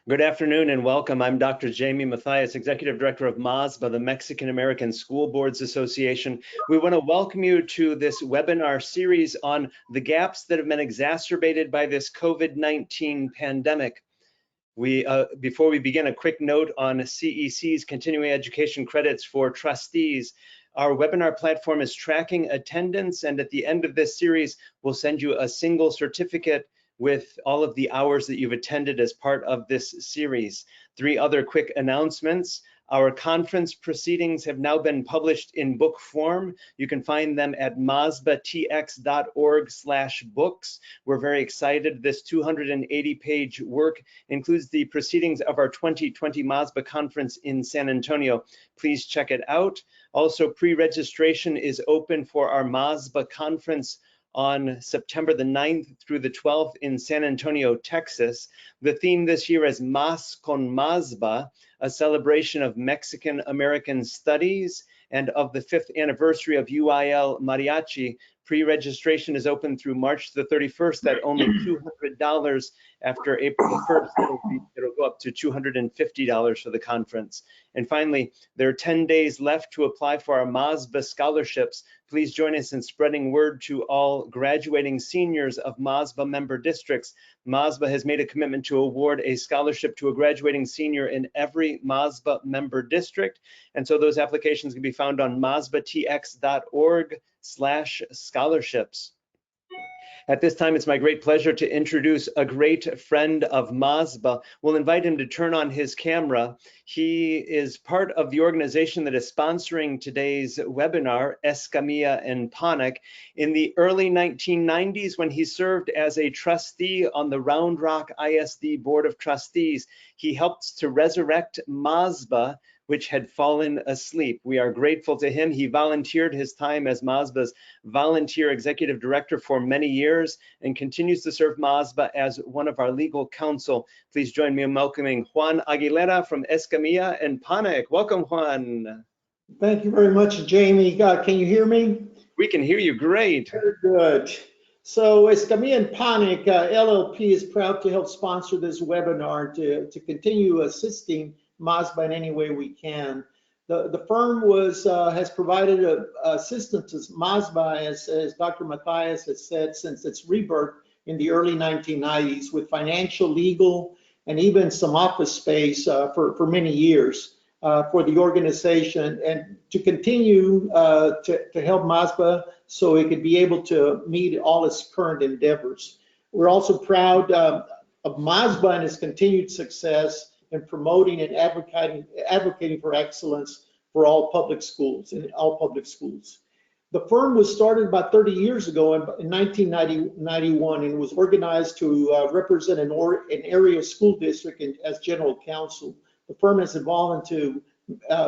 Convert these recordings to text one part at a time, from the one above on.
Good afternoon and welcome. I'm Dr. Jamie Mathias, Executive Director of MASBA, the Mexican American School Boards Association. We want to welcome you to this webinar series on the gaps that have been exacerbated by this COVID-19 pandemic. Before we begin, a quick note on CEC's continuing education credits for trustees. Our webinar platform is tracking attendance, and at the end of this series, we'll send you a single certificate with all of the hours that you've attended as part of this series. 3 other quick announcements. Our conference proceedings have now been published in book form. You can find them at masbatx.org/books. We're very excited. This 280-page work includes the proceedings of our 2020 MASBA conference in San Antonio. Please check it out. Also, pre-registration is open for our MASBA conference on September the 9th through the 12th in San Antonio, Texas. The theme this year is Mas con MASBA, a celebration of Mexican American studies and of the 5th anniversary of UIL Mariachi. Pre-registration is open through March the 31st at only $200. After April 1st, it'll go up to $250 for the conference. And finally, there are 10 days left to apply for our MASBA scholarships. Please join us in spreading word to all graduating seniors of MASBA member districts. MASBA has made a commitment to award a scholarship to a graduating senior in every MASBA member district. And so those applications can be found on masbatx.org/scholarships. At this time, it's my great pleasure to introduce a great friend of MASBA. We'll invite him to turn on his camera. He is part of the organization that is sponsoring today's webinar, Escamilla and Panic. In the early 1990s, when he served as a trustee on the Round Rock ISD Board of Trustees, he helped to resurrect MASBA, which had fallen asleep. We are grateful to him. He volunteered his time as MASBA's volunteer executive director for many years and continues to serve MASBA as one of our legal counsel. Please join me in welcoming Juan Aguilera from Escamilla and Panic. Welcome, Juan. Thank you very much, Jamie. Can you hear me? We can hear you great. Very good. So Escamilla and Panic LLP is proud to help sponsor this webinar to continue assisting MASBA in any way we can. The firm has provided assistance to MASBA, as Dr. Mathias has said, since its rebirth in the early 1990s, with financial, legal, and even some office space for many years for the organization, and to continue to help MASBA so it could be able to meet all its current endeavors. We're also proud of MASBA and its continued success in promoting and advocating for excellence for all public schools, The firm was started about 30 years ago in 1991 and was organized to represent an area school district as general counsel. The firm has evolved into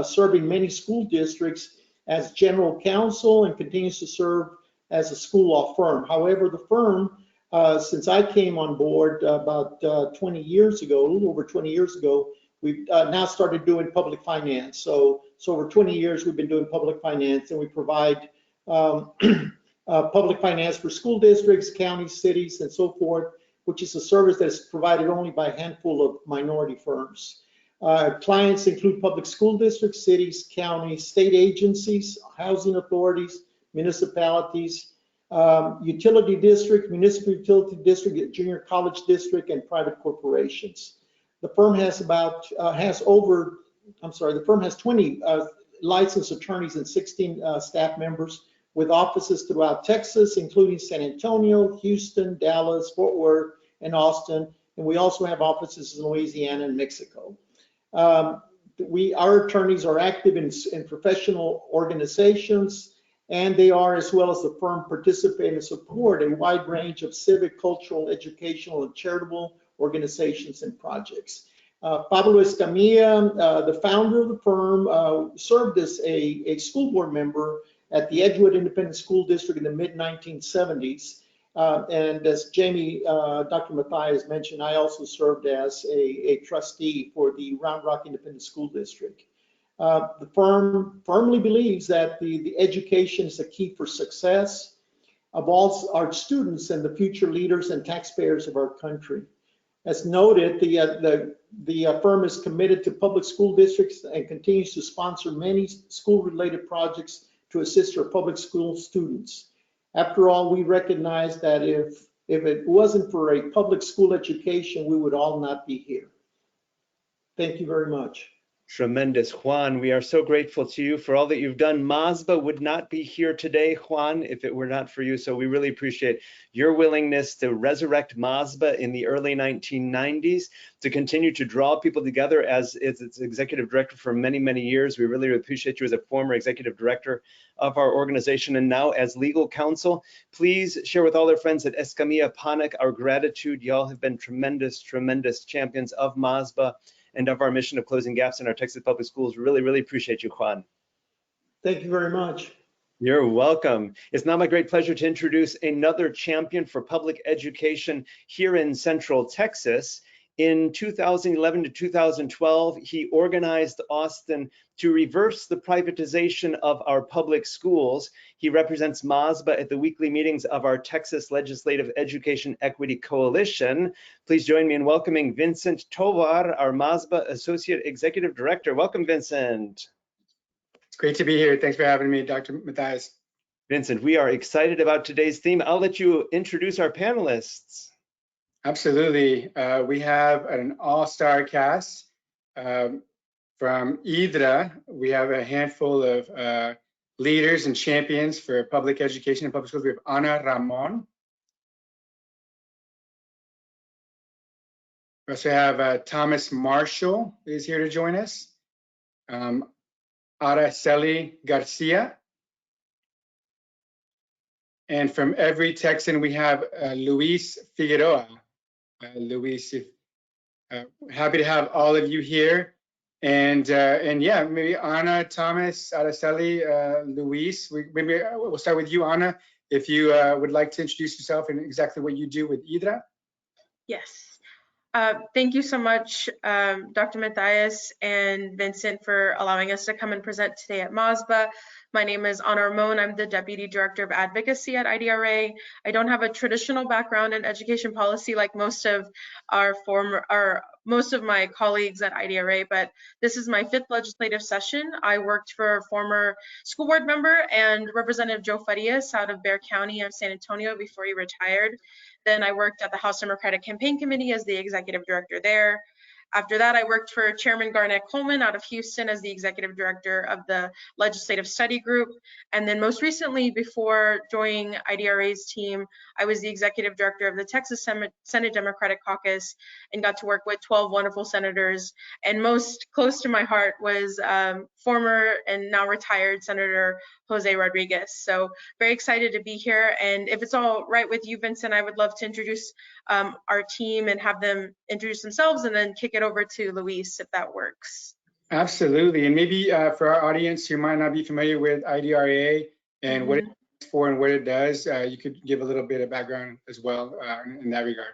serving many school districts as general counsel and continues to serve as a school law firm. However, the firm, since I came on board about 20 years ago, a little over 20 years ago, we've now started doing public finance. So over 20 years, we've been doing public finance, and we provide public finance for school districts, counties, cities, and so forth, which is a service that is provided only by a handful of minority firms. Clients include public school districts, cities, counties, state agencies, housing authorities, municipalities, utility district, municipal utility district, junior college district, and private corporations. The firm has the firm has 20 licensed attorneys and 16 staff members with offices throughout Texas, including San Antonio, Houston, Dallas, Fort Worth, and Austin. And we also have offices in Louisiana and Mexico. Our attorneys are active in professional organizations, and they are, as well as the firm, participate and support a wide range of civic, cultural, educational, and charitable organizations and projects. Pablo Escamilla, the founder of the firm, served as a school board member at the Edgewood Independent School District in the mid-1970s. And as Jamie, Dr. Mathias mentioned, I also served as a trustee for the Round Rock Independent School District. The firm firmly believes that the education is the key for success of all our students and the future leaders and taxpayers of our country. As noted, the firm is committed to public school districts and continues to sponsor many school-related projects to assist our public school students. After all, we recognize that if it wasn't for a public school education, we would all not be here. Thank you very much. Tremendous, Juan. We are so grateful to you for all that you've done. MASBA would not be here today, Juan, if it were not for you. So we really appreciate your willingness to resurrect MASBA in the early 1990s, to continue to draw people together as its executive director for many, many years. We really appreciate you as a former executive director of our organization and now as legal counsel. Please share with all our friends at Escamilla Panic our gratitude. Y'all have been tremendous, tremendous champions of MASBA and of our mission of closing gaps in our Texas public schools. Really, really appreciate you, Juan. Thank you very much. You're welcome. It's now my great pleasure to introduce another champion for public education here in Central Texas. In 2011 to 2012, he organized Austin to reverse the privatization of our public schools. He represents MASBA at the weekly meetings of our Texas Legislative Education Equity Coalition. Please join me in welcoming Vincent Tovar, our MASBA Associate Executive Director. Welcome, Vincent. It's great to be here. Thanks for having me, Dr. Matthias. Vincent, we are excited about today's theme. I'll let you introduce our panelists. Absolutely. We have an all-star cast. From IDRA, we have a handful of leaders and champions for public education and public schools. We have Ana Ramon. We also have Thomas Marshall, who is here to join us. Araceli Garcia. And from every Texan, we have Luis Figueroa. Luis, happy to have all of you here. And yeah, maybe Ana, Thomas, Araceli, Luis, maybe we'll start with you, Ana, if you would like to introduce yourself and exactly what you do with IDRA. Yes. Thank you so much, Dr. Matthias and Vincent, for allowing us to come and present today at MASBA. My name is Ana Ramon. I'm the Deputy Director of Advocacy at IDRA. I don't have a traditional background in education policy like most of my colleagues at IDRA, but this is my 5th legislative session. I worked for former school board member and Representative Joe Farias out of Bexar County of San Antonio before he retired. Then I worked at the House Democratic Campaign Committee as the executive director there. After that, I worked for Chairman Garnett Coleman out of Houston as the executive director of the Legislative Study Group. And then most recently, before joining IDRA's team, I was the executive director of the Texas Senate Democratic Caucus and got to work with 12 wonderful senators. And most close to my heart was former and now retired Senator Jose Rodriguez. So very excited to be here. And if it's all right with you, Vincent, I would love to introduce our team and have them introduce themselves and then kick it over to Luis if that works. Absolutely. And maybe for our audience who might not be familiar with IDRA and what it's for and what it does, you could give a little bit of background as well in that regard.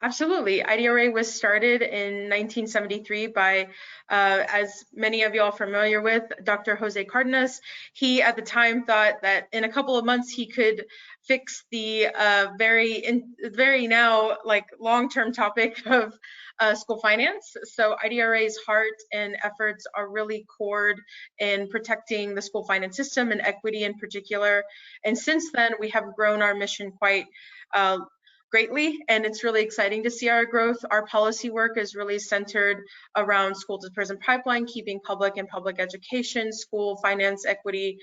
Absolutely. IDRA was started in 1973 by, as many of you are familiar with, Dr. Jose Cardenas. He at the time thought that in a couple of months he could fix the very now like long-term topic of school finance. So IDRA's heart and efforts are really cored in protecting the school finance system and equity in particular. And since then, we have grown our mission quite greatly, and it's really exciting to see our growth. Our policy work is really centered around school to prison pipeline, keeping public and public education, school finance equity,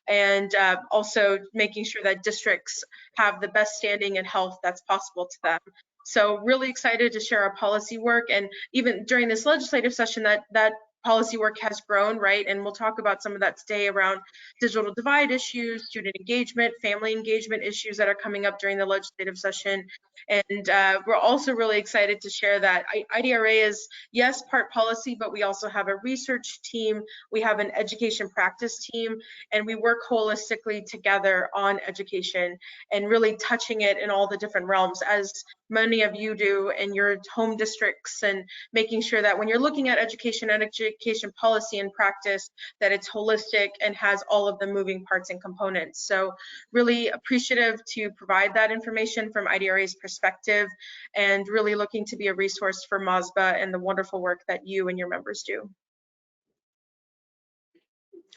and also making sure that districts have the best standing and health that's possible to them. So really excited to share our policy work, and even during this legislative session that policy work has grown, right? And we'll talk about some of that today around digital divide issues, student engagement, family engagement issues that are coming up during the legislative session. And we're also really excited to share that IDRA is, yes, part policy, but we also have a research team, we have an education practice team, and we work holistically together on education and really touching it in all the different realms. As many of you do in your home districts, and making sure that when you're looking at education and education policy and practice, that it's holistic and has all of the moving parts and components. So really appreciative to provide that information from IDRA's perspective, and really looking to be a resource for MASBA and the wonderful work that you and your members do.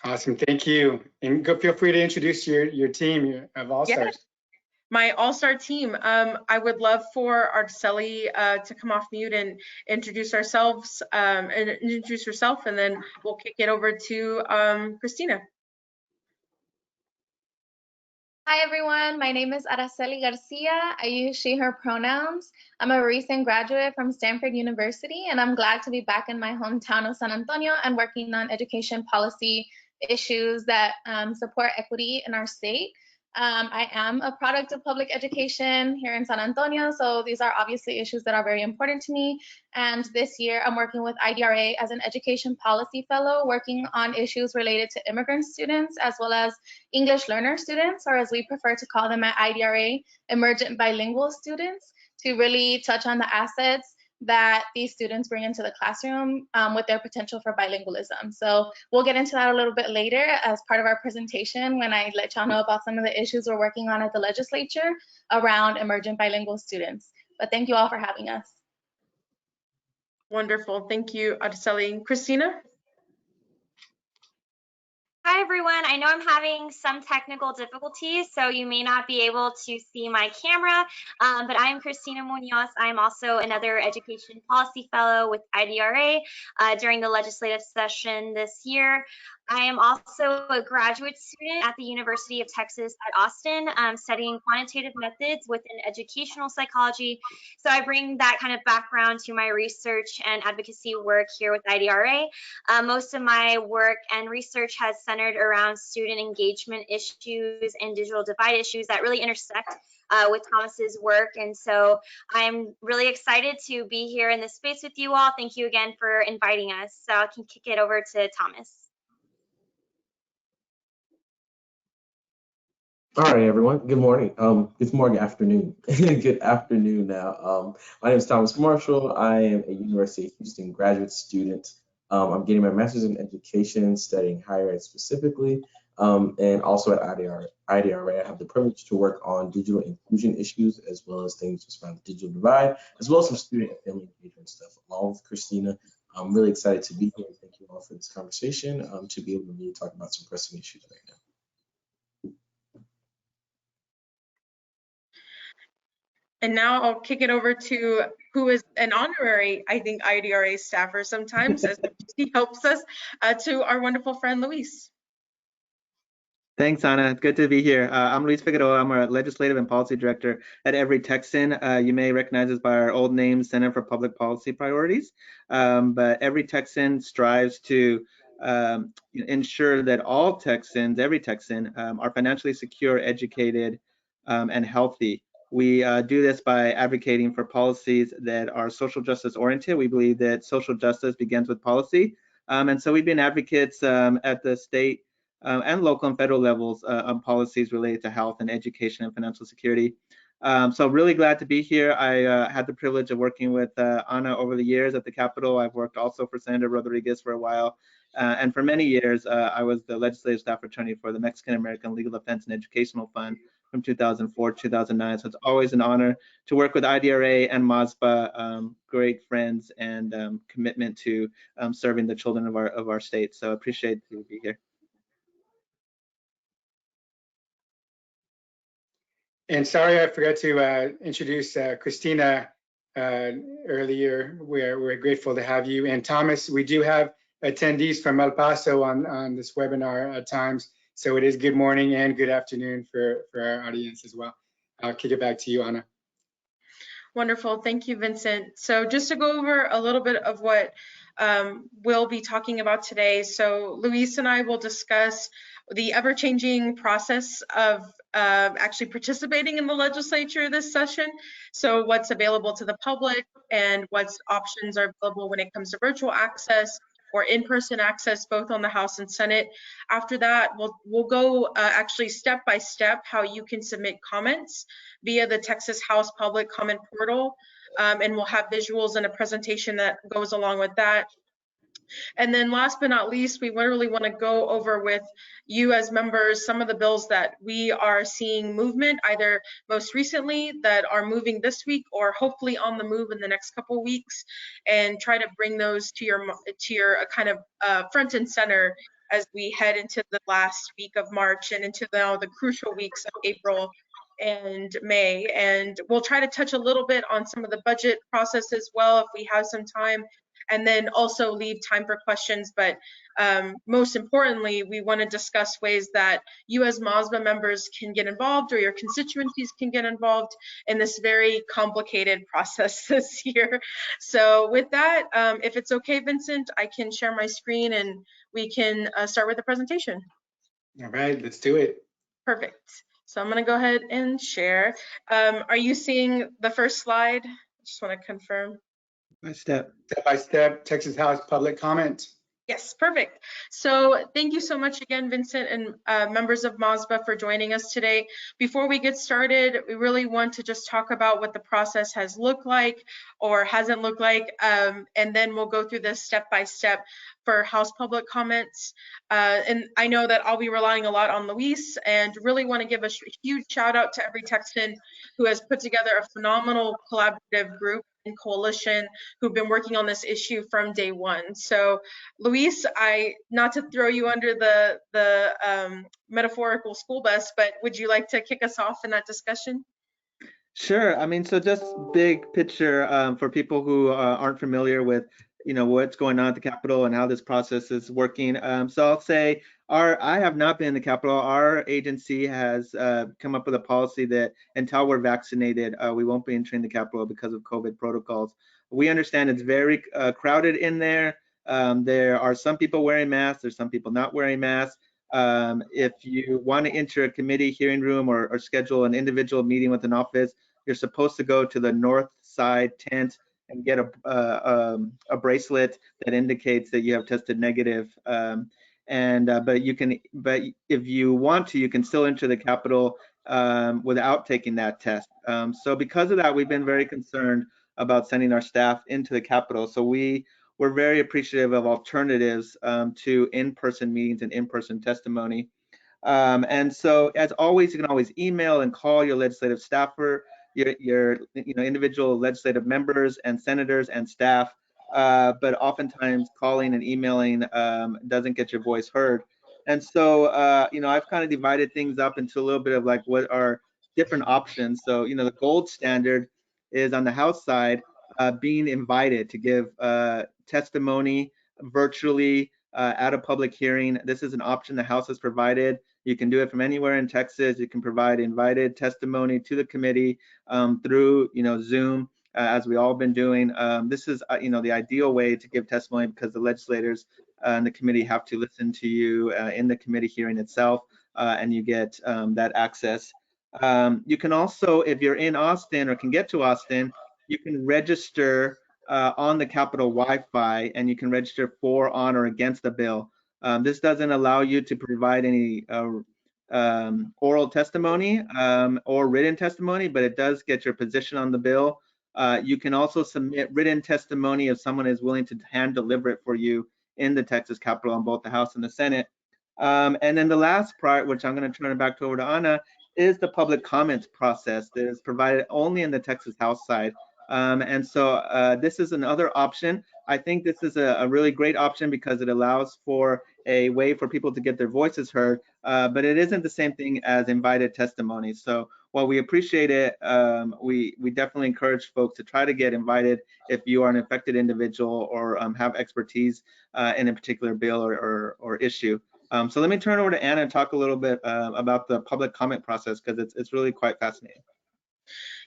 Awesome, thank you. And feel free to introduce your team of All-Stars. My all-star team. I would love for Araceli to come off mute and introduce ourselves and introduce herself, and then we'll kick it over to Christina. Hi everyone, my name is Araceli Garcia. I use she, her pronouns. I'm a recent graduate from Stanford University, and I'm glad to be back in my hometown of San Antonio and working on education policy issues that support equity in our state. I am a product of public education here in San Antonio, so these are obviously issues that are very important to me. And this year I'm working with IDRA as an education policy fellow, working on issues related to immigrant students as well as English learner students, or as we prefer to call them at IDRA, emergent bilingual students, to really touch on the assets that these students bring into the classroom with their potential for bilingualism. So we'll get into that a little bit later as part of our presentation when I let y'all know about some of the issues we're working on at the legislature around emergent bilingual students. But thank you all for having us. Wonderful, thank you, Araceli. Christina? Hi everyone, I know I'm having some technical difficulties, so you may not be able to see my camera, but I'm Christina Munoz. I'm also another education policy fellow with IDRA during the legislative session this year. I am also a graduate student at the University of Texas at Austin, studying quantitative methods within educational psychology. So I bring that kind of background to my research and advocacy work here with IDRA. Most of my work and research has centered around student engagement issues and digital divide issues that really intersect with Thomas's work. And so I'm really excited to be here in this space with you all. Thank you again for inviting us. So I can kick it over to Thomas. All right, everyone. Good morning. Good morning, afternoon. Good afternoon now. My name is Thomas Marshall. I am a University of Houston graduate student. I'm getting my master's in education, studying higher ed specifically, and also at IDRA. I have the privilege to work on digital inclusion issues, as well as things just around the digital divide, as well as some student and family engagement stuff, along with Christina. I'm really excited to be here. Thank you all for this conversation, to be able to really talk about some pressing issues right now. And now I'll kick it over to who is an honorary, I think, IDRA staffer sometimes, as he helps us, to our wonderful friend, Luis. Thanks, Ana. It's good to be here. I'm Luis Figueroa. I'm a legislative and policy director at Every Texan. You may recognize us by our old name, Center for Public Policy Priorities. But Every Texan strives to ensure that all Texans, every Texan, are financially secure, educated, and healthy. We do this by advocating for policies that are social justice oriented. We believe that social justice begins with policy. And so we've been advocates at the state and local and federal levels on policies related to health and education and financial security. So really glad to be here. I had the privilege of working with Ana over the years at the Capitol. I've worked also for Senator Rodriguez for a while. And for many years, I was the legislative staff attorney for the Mexican American Legal Defense and Educational Fund from 2004 to 2009. So it's always an honor to work with IDRA and MASBA, great friends, and commitment to serving the children of our state. So appreciate to be here. And sorry, I forgot to introduce Christina earlier. We're grateful to have you. And Thomas, we do have attendees from El Paso on this webinar at times. So it is good morning and good afternoon for our audience as well. I'll kick it back to you, Ana. Wonderful, thank you, Vincent. So just to go over a little bit of what we'll be talking about today. So Luis and I will discuss the ever-changing process of actually participating in the legislature this session. So what's available to the public and what options are available when it comes to virtual access, or in-person access both on the House and Senate. After that, we'll go actually step by step how you can submit comments via the Texas House Public Comment Portal, and we'll have visuals and a presentation that goes along with that. And then last but not least, we really want to go over with you as members some of the bills that we are seeing movement, either most recently that are moving this week or hopefully on the move in the next couple of weeks, and try to bring those to your kind of front and center as we head into the last week of March and into now the crucial weeks of April and May. And we'll try to touch a little bit on some of the budget process as well if we have some time, and then also leave time for questions. But most importantly, we want to discuss ways that you as MASBA members can get involved, or your constituencies can get involved in this very complicated process this year. So with that, if it's okay, Vincent, I can share my screen and we can start with the presentation. All right, let's do it. Perfect. So I'm going to go ahead and share. Are you seeing the first slide? Just want to confirm. Step by step, Texas House public comment. Yes, perfect. So thank you so much again, Vincent, and members of MASBA for joining us today. Before we get started, we really want to just talk about what the process has looked like or hasn't looked like, and then we'll go through this step by step for House public comments. And I know that I'll be relying a lot on Luis, and really want to give a huge shout out to every Texan who has put together a phenomenal collaborative group and coalition who've been working on this issue from day one. So Luis, not to throw you under the metaphorical school bus, but would you like to kick us off in that discussion? Sure. I mean, so just big picture for people who aren't familiar with, what's going on at the Capitol and how this process is working. So I'll say I have not been in the Capitol. Our agency has come up with a policy that until we're vaccinated, we won't be entering the Capitol because of COVID protocols. We understand it's very crowded in there. There are some people wearing masks. There's some people not wearing masks. If you want to enter a committee hearing room or schedule an individual meeting with an office, you're supposed to go to the north side tent and get a bracelet that indicates that you have tested negative. But if you want to, you can still enter the Capitol without taking that test. So because of that, we've been very concerned about sending our staff into the Capitol. So we're very appreciative of alternatives to in-person meetings and in-person testimony. And so, as always, you can always email and call your legislative staffer, your individual legislative members and senators and staff. But oftentimes, calling and emailing doesn't get your voice heard. And so, I've kind of divided things up into a little bit of like what are different options. So, the gold standard is on the House side, being invited to give testimony virtually at a public hearing. This is an option the House has provided. You can do it from anywhere in Texas. You can provide invited testimony to the committee through, Zoom, as we all been doing. This is, the ideal way to give testimony because the legislators and the committee have to listen to you in the committee hearing itself, and you get that access. You can also, if you're in Austin or can get to Austin, you can register on the Capitol Wi-Fi, and you can register for, on, or against the bill. This doesn't allow you to provide any oral testimony or written testimony, but it does get your position on the bill. You can also submit written testimony if someone is willing to hand deliver it for you in the Texas Capitol on both the House and the Senate. And then the last part, which I'm going to turn it back over to Anna, is the public comments process that is provided only in the Texas House side. And so this is another option. I think this is a really great option because it allows for a way for people to get their voices heard, but it isn't the same thing as invited testimony. So while we appreciate it, we definitely encourage folks to try to get invited if you are an affected individual or have expertise in a particular bill or issue. So let me turn over to Anna and talk a little bit about the public comment process because it's really quite fascinating.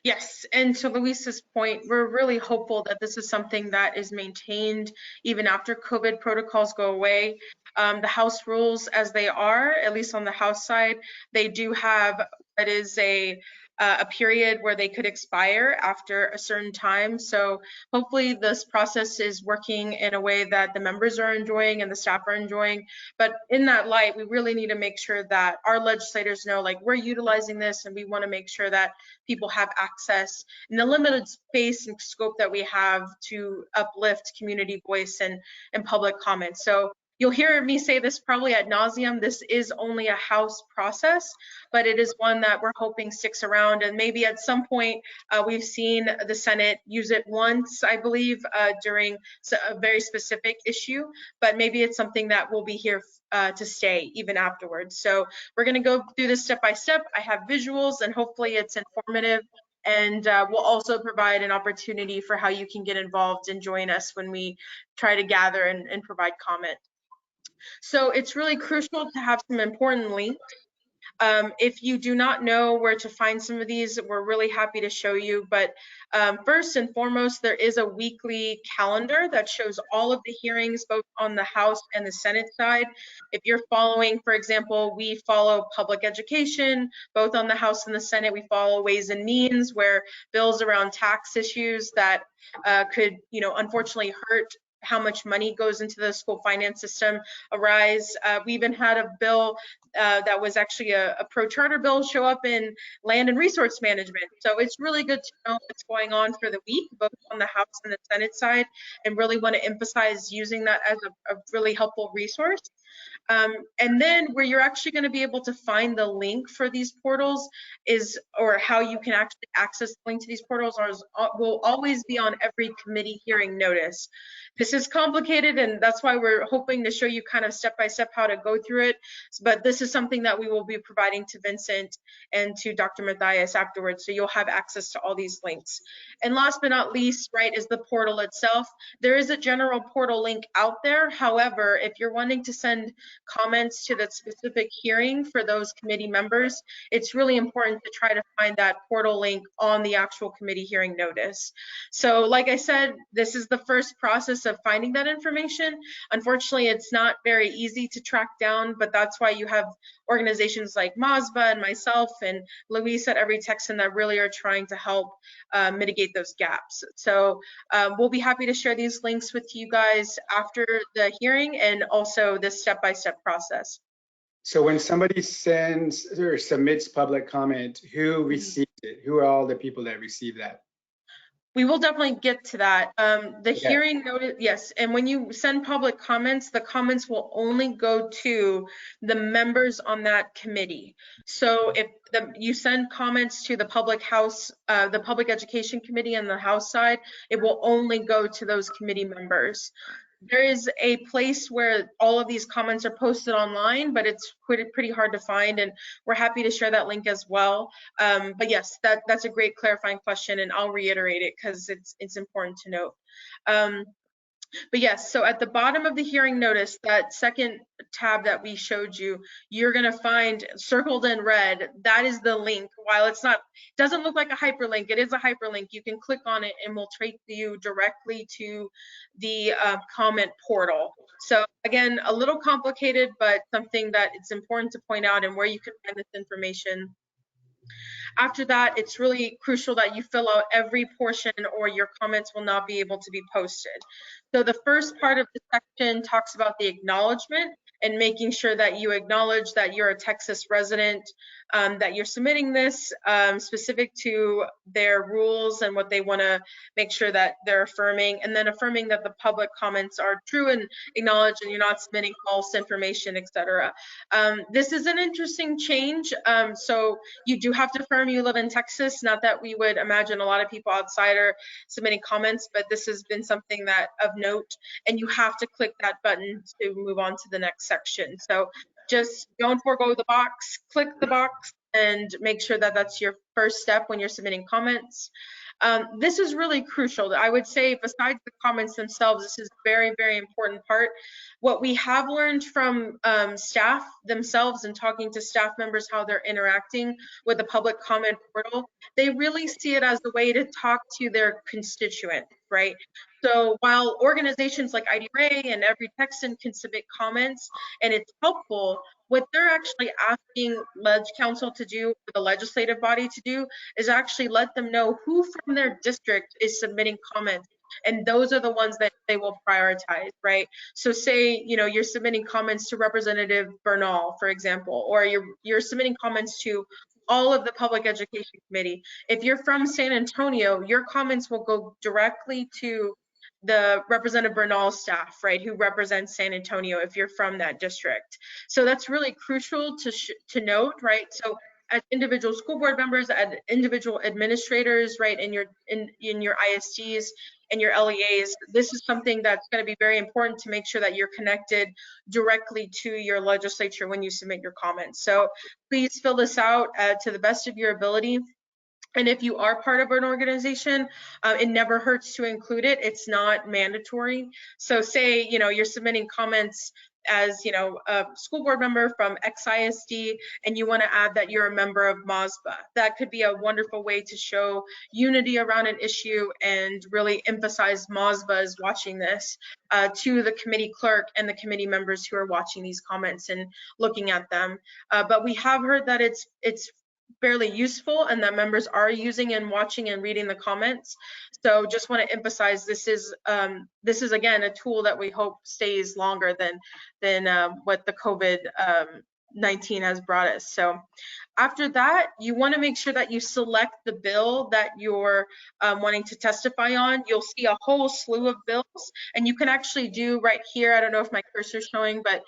Yes, and to Luis's point, we're really hopeful that this is something that is maintained even after COVID protocols go away. The House rules as they are, at least on the House side, they do have what is a a period where they could expire after a certain time. So hopefully this process is working in a way that the members are enjoying and the staff are enjoying. But in that light, we really need to make sure that our legislators know, like, we're utilizing this and we want to make sure that people have access in the limited space and scope that we have to uplift community voice and public comment. So you'll hear me say this probably ad nauseum. This is only a House process, but it is one that we're hoping sticks around. And maybe at some point, we've seen the Senate use it once, I believe, during a very specific issue, but maybe it's something that will be here to stay even afterwards. So we're going to go through this step by step. I have visuals and hopefully it's informative. And we'll also provide an opportunity for how you can get involved and join us when we try to gather and provide comment. So it's really crucial to have some important links. If you do not know where to find some of these, we're really happy to show you. But first and foremost, there is a weekly calendar that shows all of the hearings, both on the House and the Senate side. If you're following, for example, we follow public education, both on the House and the Senate. We follow Ways and Means, where bills around tax issues that could, unfortunately hurt how much money goes into the school finance system arise. We even had a bill that was actually a pro-charter bill show up in land and resource management. So it's really good to know what's going on for the week, both on the House and the Senate side, and really want to emphasize using that as a really helpful resource. And then where you're actually going to be able to find the link for these portals or how you can actually access the link to these portals will always be on every committee hearing notice. This is complicated, and that's why we're hoping to show you kind of step by step how to go through it. But this is something that we will be providing to Vincent and to Dr. Mathias afterwards, so you'll have access to all these links. And last but not least, right, is the portal itself. There is a general portal link out there. However, if you're wanting to send comments to the specific hearing for those committee members, it's really important to try to find that portal link on the actual committee hearing notice. So like I said, this is the first process of finding that information. Unfortunately, it's not very easy to track down, but that's why you have organizations like MASBA and myself and Luis at Every Texan that really are trying to help mitigate those gaps. So we'll be happy to share these links with you guys after the hearing and also this step-by-step process. So when somebody sends or submits public comment, who receives it? Who are all the people that receive that? We will definitely get to that. The hearing notice, yes, and when you send public comments, the comments will only go to the members on that committee. So if you send comments to the public education committee and the House side, it will only go to those committee members. There is a place where all of these comments are posted online, but it's pretty hard to find, and we're happy to share that link as well. But yes, that's a great clarifying question, and I'll reiterate it because it's important to note. But yes, so at the bottom of the hearing notice, that second tab that we showed you, you're going to find circled in red. That is the link. While it doesn't look like a hyperlink, it is a hyperlink. You can click on it and we'll take you directly to the comment portal. So again, a little complicated, but something that it's important to point out and where you can find this information. After that, it's really crucial that you fill out every portion or your comments will not be able to be posted. So the first part of the section talks about the acknowledgement and making sure that you acknowledge that you're a Texas resident, that you're submitting this specific to their rules and what they want to make sure that they're affirming, and then affirming that the public comments are true and acknowledged and you're not submitting false information, etc. This is an interesting change. So you do have to affirm you live in Texas. Not that we would imagine a lot of people outside are submitting comments, but this has been something that of note, and you have to click that button to move on to the next section. So just don't forego the box, click the box, and make sure that that's your first step when you're submitting comments. This is really crucial. I would say besides the comments themselves, this is a very, very important part. What we have learned from staff themselves and talking to staff members, how they're interacting with the public comment portal, they really see it as a way to talk to their constituent, right? So while organizations like IDRA and Every Texan can submit comments, and it's helpful, what they're actually asking Ledge Council to do, or the legislative body to do, is actually let them know who from their district is submitting comments. And those are the ones that they will prioritize, right? So say, you know, you're submitting comments to Representative Bernal, for example, or you're submitting comments to all of the Public Education Committee. If you're from San Antonio, your comments will go directly to the Representative Bernal staff, right, who represents San Antonio if you're from that district. So that's really crucial to note, right? So as individual school board members, as individual administrators, right, in your ISDs and your LEAs, this is something that's going to be very important to make sure that you're connected directly to your legislature when you submit your comments. So please fill this out to the best of your ability. And if you are part of an organization, it never hurts to include it. It's not mandatory. So say, you know, you're submitting comments as, you know, a school board member from XISD, and you want to add that you're a member of MASBA. That could be a wonderful way to show unity around an issue and really emphasize MASBA is watching this to the committee clerk and the committee members who are watching these comments and looking at them. But we have heard that it's fairly useful and that members are using and watching and reading the comments. So just want to emphasize this is again a tool that we hope stays longer than what the COVID-19 has brought us. So after that, you want to make sure that you select the bill that you're wanting to testify on. You'll see a whole slew of bills, and you can actually do right here, I don't know if my cursor is showing, but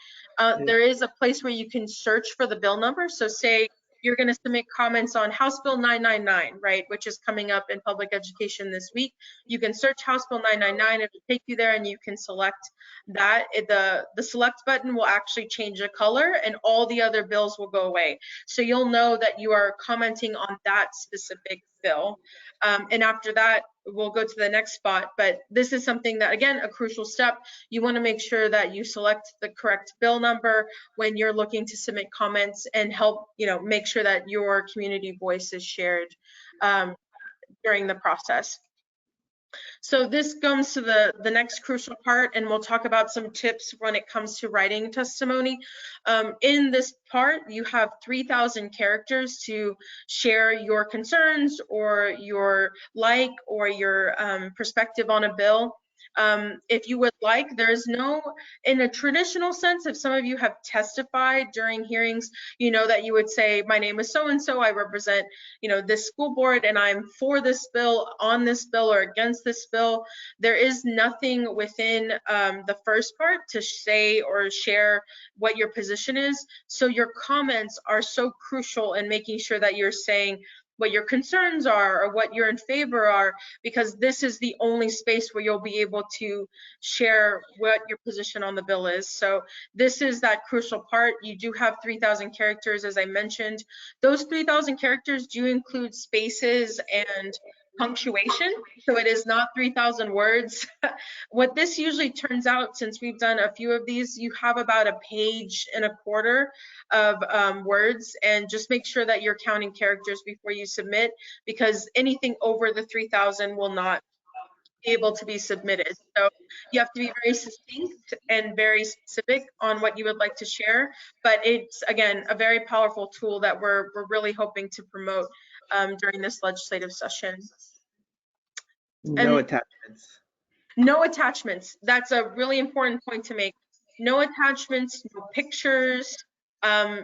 there is a place where you can search for the bill number. So say you're going to submit comments on House Bill 999, right, which is coming up in public education this week. You can search House Bill 999, it'll take you there, and you can select that. The select button will actually change the color, and all the other bills will go away. So you'll know that you are commenting on that specific bill. And after that, we'll go to the next spot, but this is something that, again, a crucial step. You want to make sure that you select the correct bill number when you're looking to submit comments and help, you know, make sure that your community voice is shared during the process. So this comes to the next crucial part, and we'll talk about some tips when it comes to writing testimony. In this part, you have 3,000 characters to share your concerns or your or your perspective on a bill. If you would like, there's no, in a traditional sense, if some of you have testified during hearings, you know that you would say, my name is so-and-so, I represent, you know, this school board, and I'm for this bill, on this bill, or against this bill. There is nothing within the first part to say or share what your position is. So your comments are so crucial in making sure that you're saying what your concerns are or what you're in favor are, because this is the only space where you'll be able to share what your position on the bill is. So this is that crucial part. You do have 3,000 characters, as I mentioned. Those 3,000 characters do include spaces and punctuation, so it is not 3,000 words. What this usually turns out, since we've done a few of these, you have about 1.25 pages of words, and just make sure that you're counting characters before you submit, because anything over the 3,000 will not be able to be submitted. So you have to be very succinct and very specific on what you would like to share, but it's, again, a very powerful tool that we're really hoping to promote during this legislative session. No attachments. No attachments. That's a really important point to make. No attachments, no pictures.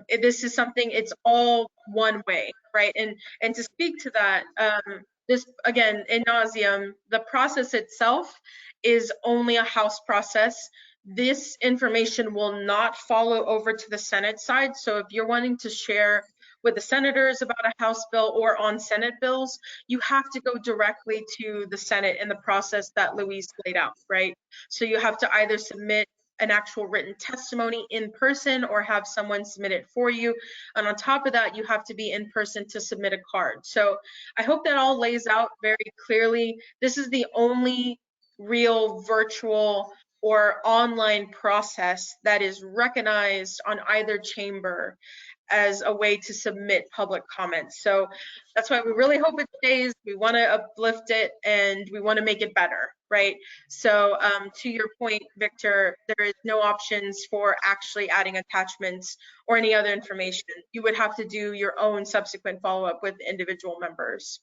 This is something, it's all one way, right? And to speak to that, this, again, in nauseam, the process itself is only a House process. This information will not follow over to the Senate side. So if you're wanting to share with the senators about a House bill or on Senate bills, you have to go directly to the Senate in the process that Luis laid out, right? So you have to either submit an actual written testimony in person or have someone submit it for you. And on top of that, you have to be in person to submit a card. So I hope that all lays out very clearly. This is the only real virtual or online process that is recognized on either chamber as a way to submit public comments. So that's why we really hope it stays. We want to uplift it and we want to make it better, right? So to your point, Victor, there is no options for actually adding attachments or any other information. You would have to do your own subsequent follow-up with individual members.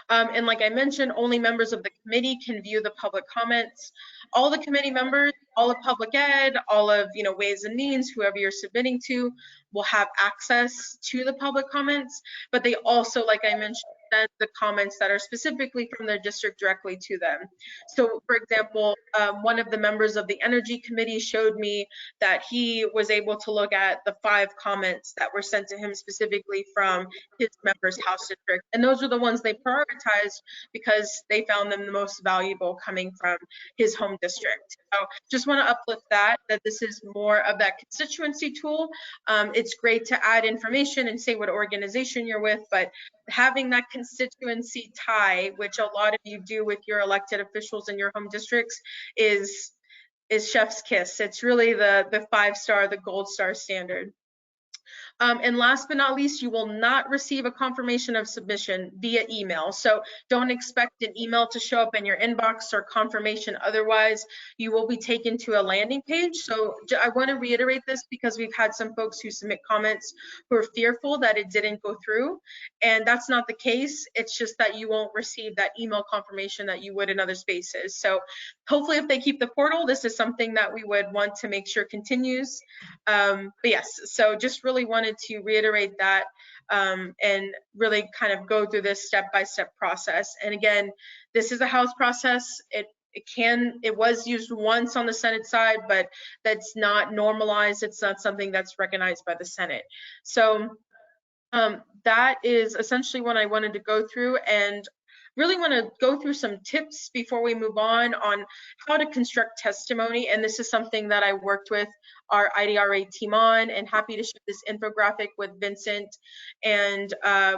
And like I mentioned, only members of the committee can view the public comments. All the committee members, all of public ed, all of Ways and Means, whoever you're submitting to, will have access to the public comments, but they also, like I mentioned, send the comments that are specifically from their district directly to them. So for example, one of the members of the Energy Committee showed me that he was able to look at the 5 comments that were sent to him specifically from his member's house district. And those are the ones they prioritized because they found them the most valuable coming from his home district. So just want to uplift that this is more of that constituency tool. It's great to add information and say what organization you're with, but having that constituency tie, which a lot of you do with your elected officials in your home districts, is chef's kiss. It's really the 5-star, the gold star standard. And last but not least, you will not receive a confirmation of submission via email. So don't expect an email to show up in your inbox or confirmation otherwise. You will be taken to a landing page. So I want to reiterate this because we've had some folks who submit comments who are fearful that it didn't go through. And that's not the case. It's just that you won't receive that email confirmation that you would in other spaces. So hopefully if they keep the portal, this is something that we would want to make sure continues. But yes, so just really wanted to reiterate that and really kind of go through this step-by-step process. And again, this is a House process. It was used once on the Senate side, but that's not normalized. It's not something that's recognized by the Senate. So that is essentially what I wanted to go through, and really want to go through some tips before we move on how to construct testimony. And this is something that I worked with our IDRA team on, and happy to share this infographic with Vincent and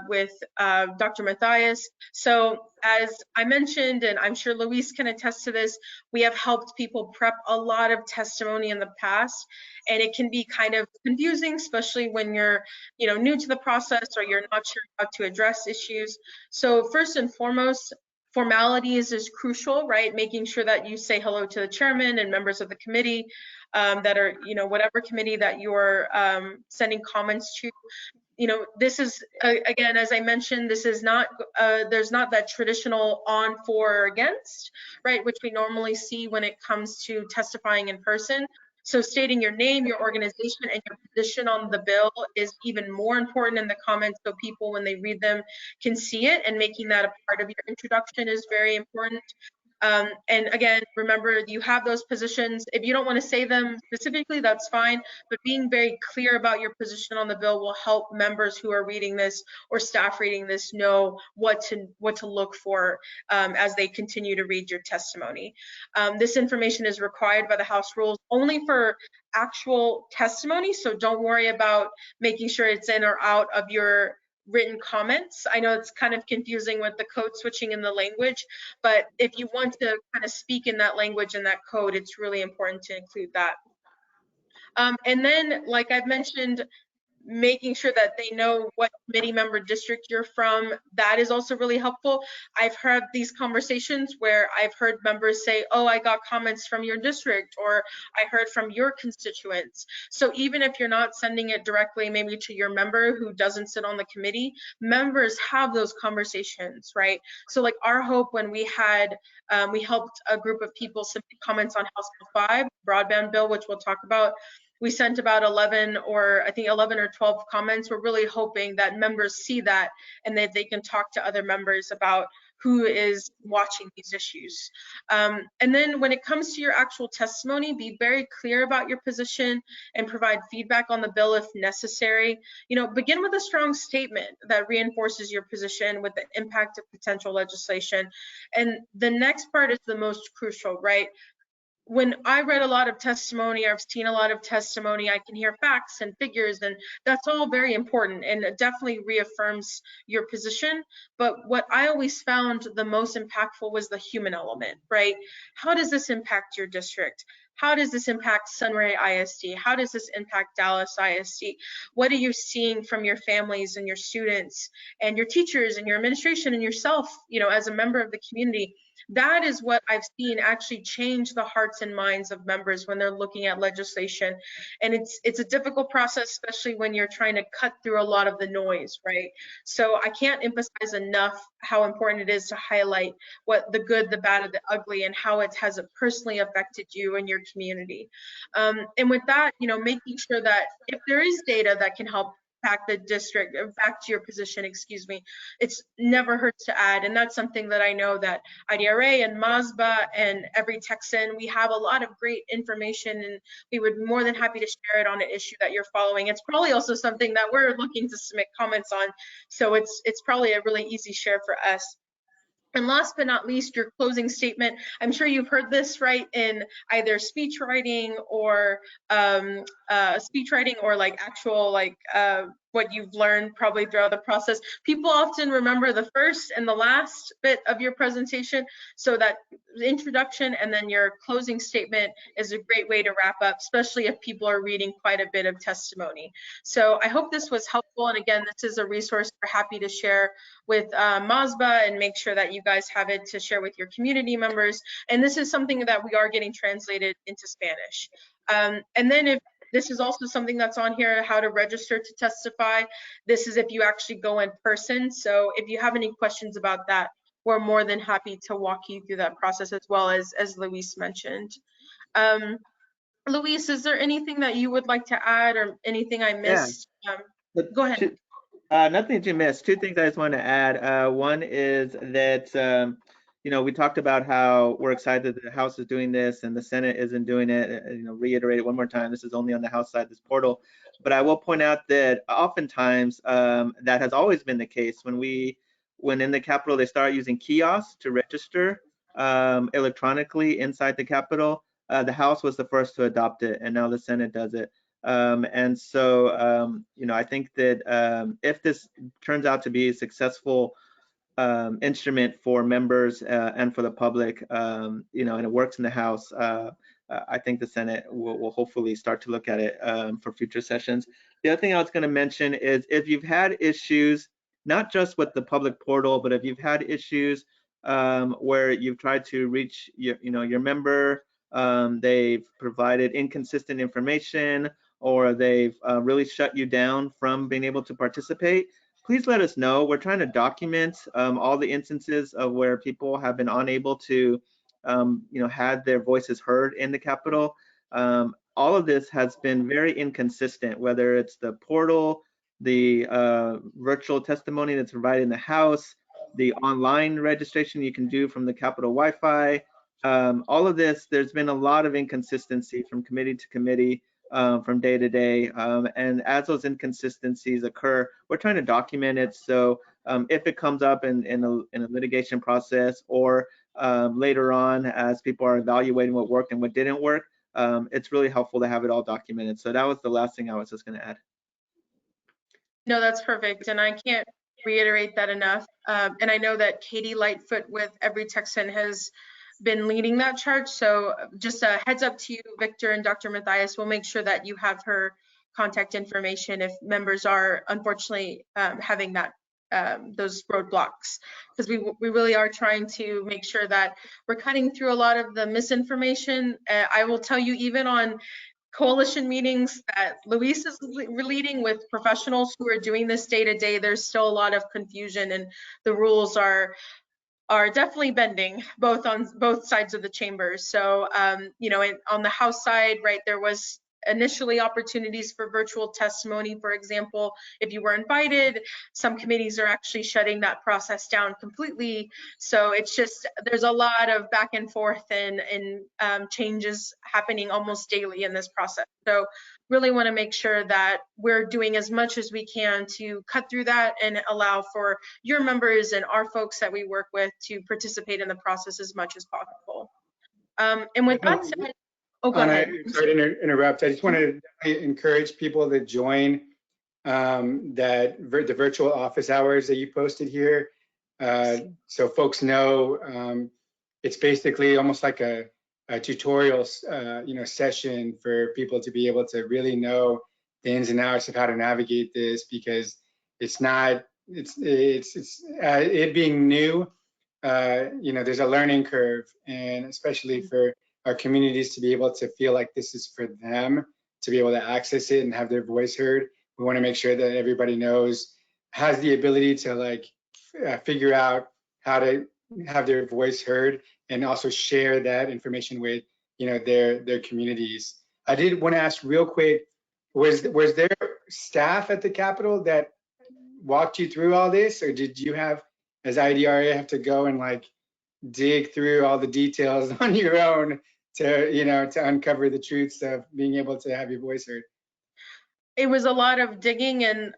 with Dr. Matthias. So as I mentioned, and I'm sure Luis can attest to this, we have helped people prep a lot of testimony in the past, and it can be kind of confusing, especially when you're new to the process or you're not sure how to address issues. So first and foremost, formalities is crucial, right? Making sure that you say hello to the chairman and members of the committee that are, whatever committee that you're sending comments to. This is, again, as I mentioned, this is not, there's not that traditional on, for, or against, right? Which we normally see when it comes to testifying in person. So stating your name, your organization, and your position on the bill is even more important in the comments, so people, when they read them, can see it, and making that a part of your introduction is very important. And again, remember, you have those positions. If you don't want to say them specifically, that's fine, but being very clear about your position on the bill will help members who are reading this or staff reading this know what to look for as they continue to read your testimony. This information is required by the House rules only for actual testimony, so don't worry about making sure it's in or out of your written comments. I know it's kind of confusing with the code switching in the language, but if you want to kind of speak in that language and that code, it's really important to include that. And then, like I've mentioned, making sure that they know what committee member district you're from, that is also really helpful. I've heard these conversations where I've heard members say, oh, I got comments from your district, or I heard from your constituents. So even if you're not sending it directly maybe to your member who doesn't sit on the committee, members have those conversations, right? So like our hope when we had, we helped a group of people submit comments on House Bill 5, broadband bill, which we'll talk about. We sent about 11 or 12 comments. We're really hoping that members see that and that they can talk to other members about who is watching these issues. And then when it comes to your actual testimony, be very clear about your position and provide feedback on the bill if necessary. Begin with a strong statement that reinforces your position with the impact of potential legislation. And the next part is the most crucial, right? When I read a lot of testimony, I've seen a lot of testimony, I can hear facts and figures, and that's all very important, and it definitely reaffirms your position. But what I always found the most impactful was the human element, right? How does this impact your district? How does this impact Sunray ISD? How does this impact Dallas ISD? What are you seeing from your families and your students and your teachers and your administration and yourself, you know, as a member of the community? That is what I've seen actually change the hearts and minds of members when they're looking at legislation. And it's a difficult process, especially when you're trying to cut through a lot of the noise, right? So I can't emphasize enough how important it is to highlight what the good, the bad, and the ugly, and how it has personally affected you and your community. And with that, you know, making sure that if there is data that can help back the district, back to your position, excuse me, it's never hurts to add. And that's something that I know that IDRA and MASBA and Every Texan, we have a lot of great information, and we would be more than happy to share it on an issue that you're following. It's probably also something that we're looking to submit comments on. So it's probably a really easy share for us. And last but not least, your closing statement. I'm sure you've heard this, right, in either speech writing or like actual like what you've learned probably throughout the process. People often remember the first and the last bit of your presentation, so that introduction and then your closing statement is a great way to wrap up, especially if people are reading quite a bit of testimony. So I hope this was helpful. And again, this is a resource we're happy to share with MASBA and make sure that you guys have it to share with your community members. And this is something that we are getting translated into Spanish. And then if this is also something that's on here, how to register to testify. This is if you actually go in person. So if you have any questions about that, we're more than happy to walk you through that process, as well as Luis mentioned. Luis, is there anything that you would like to add or anything I missed? Yeah. Go ahead. Nothing that you missed. Two things I just want to add. One is that, you know, we talked about how we're excited that the House is doing this and the Senate isn't doing it. You know, reiterate it one more time, this is only on the House side, this portal. But I will point out that oftentimes that has always been the case. When in the Capitol they start using kiosks to register electronically inside the Capitol, the House was the first to adopt it, and now the Senate does it. And so, you know, I think that if this turns out to be a successful instrument for members and for the public, you know, and it works in the House, I think the Senate will hopefully start to look at it for future sessions. The other thing I was going to mention is if you've had issues, not just with the public portal, but if you've had issues where you've tried to reach your member, they've provided inconsistent information, or they've really shut you down from being able to participate, please let us know. We're trying to document all the instances of where people have been unable to, had their voices heard in the Capitol. All of this has been very inconsistent, whether it's the portal, the virtual testimony that's provided in the House, the online registration you can do from the Capitol Wi-Fi. All of this, there's been a lot of inconsistency from committee to committee, from day to day, and as those inconsistencies occur, we're trying to document it. So if it comes up in a litigation process, or later on as people are evaluating what worked and what didn't work, it's really helpful to have it all documented. So that was the last thing I was just going to add. No, that's perfect, and I can't reiterate that enough. And I know that Katie Lightfoot with Every Texan has been leading that charge. So just a heads up to you, Victor and Dr. Mathias, we'll make sure that you have her contact information if members are unfortunately having that those roadblocks, because we really are trying to make sure that we're cutting through a lot of the misinformation. I will tell you, even on coalition meetings that Luis is leading with professionals who are doing this day to day, there's still a lot of confusion, and the rules are definitely bending on both sides of the chambers. So, on the House side, right, there was initially opportunities for virtual testimony, for example, if you were invited. Some committees are actually shutting that process down completely. So it's just, there's a lot of back and forth and changes happening almost daily in this process. So really want to make sure that we're doing as much as we can to cut through that and allow for your members and our folks that we work with to participate in the process as much as possible. And with that said, go ahead. Sorry to interrupt. I just want to encourage people to join the virtual office hours that you posted here. So folks know it's basically almost like a tutorial session for people to be able to really know the ins and outs of how to navigate this, because it being new, there's a learning curve, and especially for our communities to be able to feel like this is for them, to be able to access it and have their voice heard. We want to make sure that everybody has the ability to figure out how to have their voice heard, and also share that information with their communities. I did want to ask real quick, was there staff at the Capitol that walked you through all this, or did you as IDRA have to go and dig through all the details on your own to uncover the truths of being able to have your voice heard? It was a lot of digging and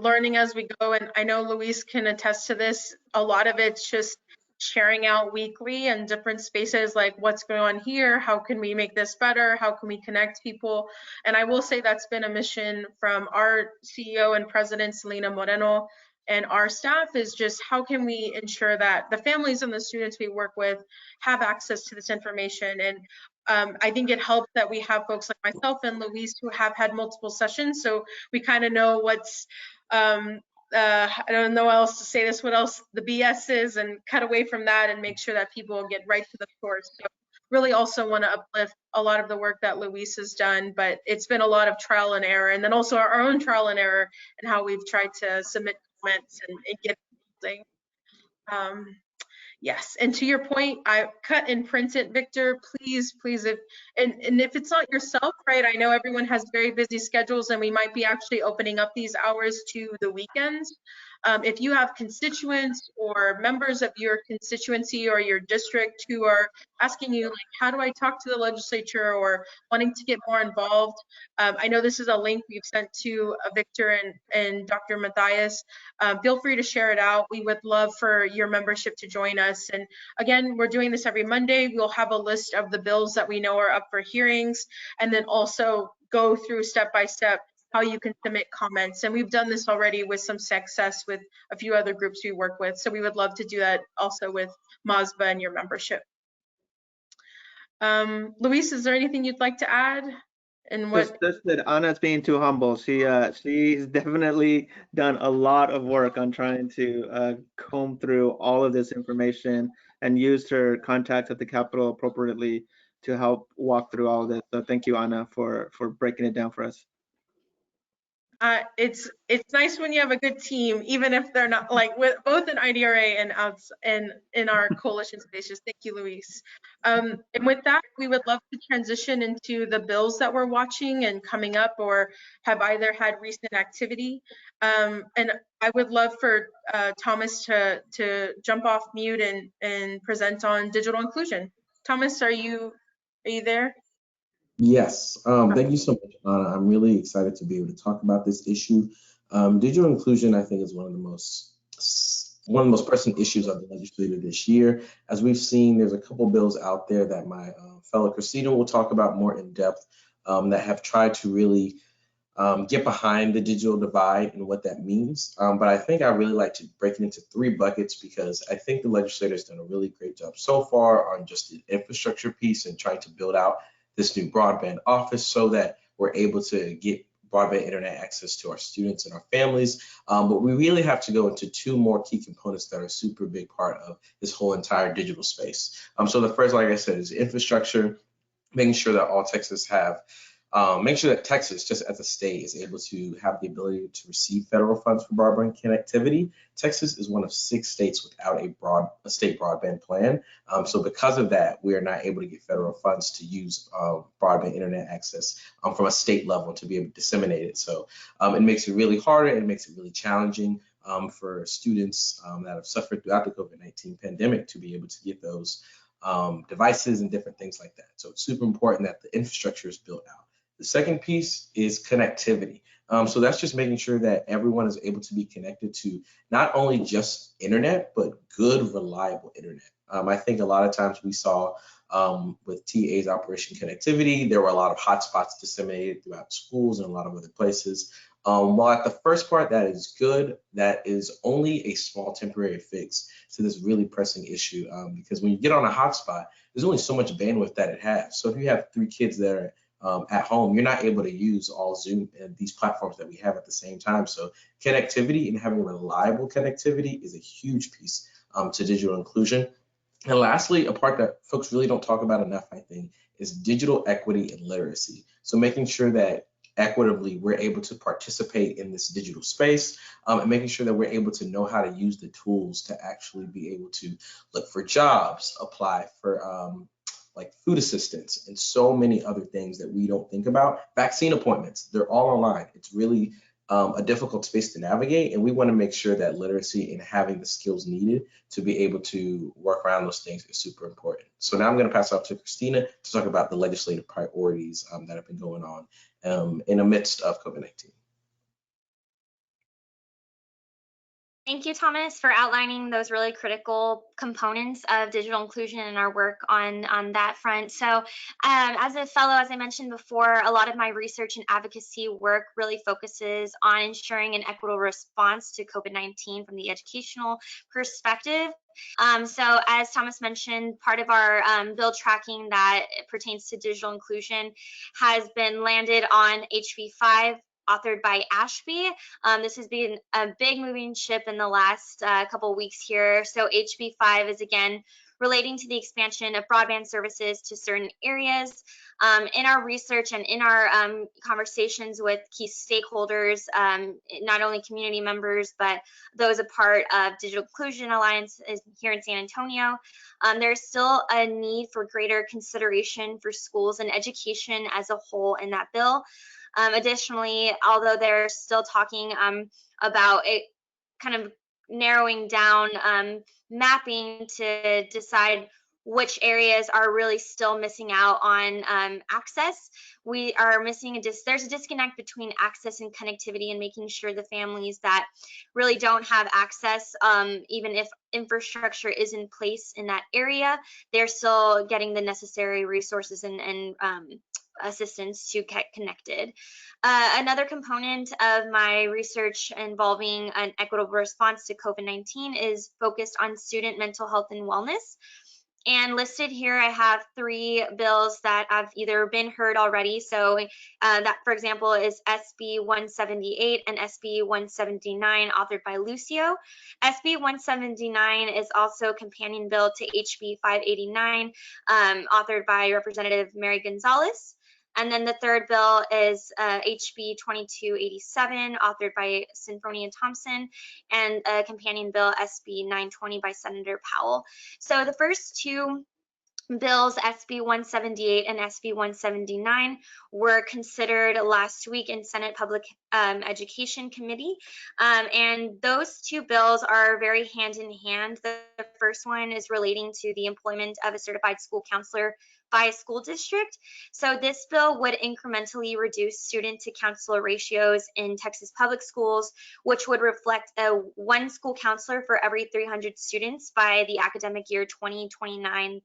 learning as we go, and I know Luis can attest to this. A lot of it's just sharing out weekly in different spaces, like what's going on here, how can we make this better, how can we connect people. And I will say that's been a mission from our CEO and president, Selena Moreno, and our staff, is just how can we ensure that the families and the students we work with have access to this information. And I think it helps that we have folks like myself and Luis who have had multiple sessions, so we kind of know what's I don't know how else to say this, what else the BS is, and cut away from that and make sure that people get right to the source. So really also want to uplift a lot of the work that Luis has done, but it's been a lot of trial and error, and then also our own trial and error and how we've tried to submit comments and get things. Yes, and to your point, I cut and print it, Victor, please, if it's not yourself, right? I know everyone has very busy schedules, and we might be actually opening up these hours to the weekends. If you have constituents or members of your constituency or your district who are asking you, how do I talk to the legislature, or wanting to get more involved, I know this is a link we've sent to Victor and Dr. Matthias. Feel free to share it out. We would love for your membership to join us. And again, we're doing this every Monday. We'll have a list of the bills that we know are up for hearings, and then also go through step by step how you can submit comments. And we've done this already with some success with a few other groups we work with. So we would love to do that also with MASBA and your membership. Luis, is there anything you'd like to add? And what? Just that Anna's being too humble. She's definitely done a lot of work on trying to comb through all of this information and used her contacts at the Capitol appropriately to help walk through all of this. So thank you, Anna, for breaking it down for us. It's nice when you have a good team, even if they're not with both in IDRA and in our coalition spaces. Thank you, Luis. And with that, we would love to transition into the bills that we're watching and coming up, or have either had recent activity. And I would love for Thomas to jump off mute and present on digital inclusion. Thomas, are you there? Yes, thank you so much, Anna. I'm really excited to be able to talk about this issue. Digital inclusion, I think, is one of the most pressing issues of the legislature this year. As we've seen, there's a couple bills out there that my fellow Christina will talk about more in depth, that have tried to really get behind the digital divide and what that means. But I think I really like to break it into 3 buckets, because I think the legislature has done a really great job so far on just the infrastructure piece and trying to build out this new broadband office so that we're able to get broadband internet access to our students and our families. But we really have to go into 2 more key components that are a super big part of this whole entire digital space. So the first, like I said, is infrastructure, making sure that all Texas have make sure that Texas, just as a state, is able to have the ability to receive federal funds for broadband connectivity. Texas is one of 6 states without a state broadband plan. So because of that, we are not able to get federal funds to use broadband internet access from a state level to be able to disseminate it. So it makes it really harder, and it makes it really challenging for students that have suffered throughout the COVID-19 pandemic to be able to get those devices and different things like that. So it's super important that the infrastructure is built out. The second piece is connectivity. So that's just making sure that everyone is able to be connected to not only just internet, but good, reliable internet. I think a lot of times we saw with TA's Operation Connectivity, there were a lot of hotspots disseminated throughout schools and a lot of other places. While at the first part that is good, that is only a small temporary fix to this really pressing issue, because when you get on a hotspot, there's only so much bandwidth that it has. So if you have 3 kids that are at home, you're not able to use all Zoom and these platforms that we have at the same time. So connectivity and having reliable connectivity is a huge piece to digital inclusion. And lastly, a part that folks really don't talk about enough, I think, is digital equity and literacy. So making sure that equitably we're able to participate in this digital space, and making sure that we're able to know how to use the tools to actually be able to look for jobs, apply for like food assistance, and so many other things that we don't think about. Vaccine appointments, they're all online. It's really a difficult space to navigate, and we want to make sure that literacy and having the skills needed to be able to work around those things is super important. So now I'm going to pass off to Christina to talk about the legislative priorities that have been going on in the midst of COVID-19. Thank you, Thomas, for outlining those really critical components of digital inclusion and our work on that front. So as a fellow, as I mentioned before, a lot of my research and advocacy work really focuses on ensuring an equitable response to COVID-19 from the educational perspective. So as Thomas mentioned, part of our bill tracking that pertains to digital inclusion has been landed on HB 5, authored by Ashby. This has been a big moving ship in the last couple of weeks here. So HB 5 is again relating to the expansion of broadband services to certain areas. In our research and in our conversations with key stakeholders, not only community members, but those a part of Digital Inclusion Alliance here in San Antonio, there's still a need for greater consideration for schools and education as a whole in that bill. Additionally, although they're still talking about it kind of narrowing down mapping to decide which areas are really still missing out on access, we are missing there's a disconnect between access and connectivity, and making sure the families that really don't have access, even if infrastructure is in place in that area, they're still getting the necessary resources and assistance to get connected. Another component of my research involving an equitable response to COVID-19 is focused on student mental health and wellness. And listed here, I have 3 bills that have either been heard already. So that, for example, is SB 178 and SB 179, authored by Lucio. SB 179 is also a companion bill to HB 589, authored by Representative Mary Gonzalez. And then the third bill is HB 2287, authored by Sinfonia Thompson, and a companion bill, SB 920, by Senator Powell. So the first 2 bills, SB 178 and SB 179, were considered last week in Senate Public Education Committee. And those 2 bills are very hand in hand. The first one is relating to the employment of a certified school counselor by a school district. So this bill would incrementally reduce student to counselor ratios in Texas public schools, which would reflect a 1 school counselor for every 300 students by the academic year 2029-30.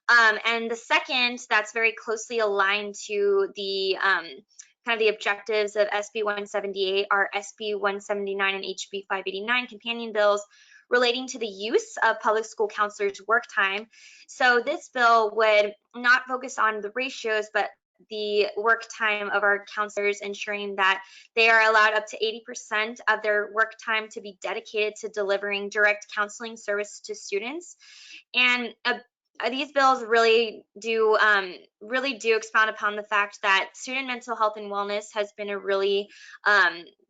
And the second, that's very closely aligned to the kind of the objectives of SB 178 are SB 179 and HB 589 companion bills relating to the use of public school counselors' work time. So this bill would not focus on the ratios, but the work time of our counselors, ensuring that they are allowed up to 80% of their work time to be dedicated to delivering direct counseling service to students. And these bills really do expound upon the fact that student mental health and wellness has been a really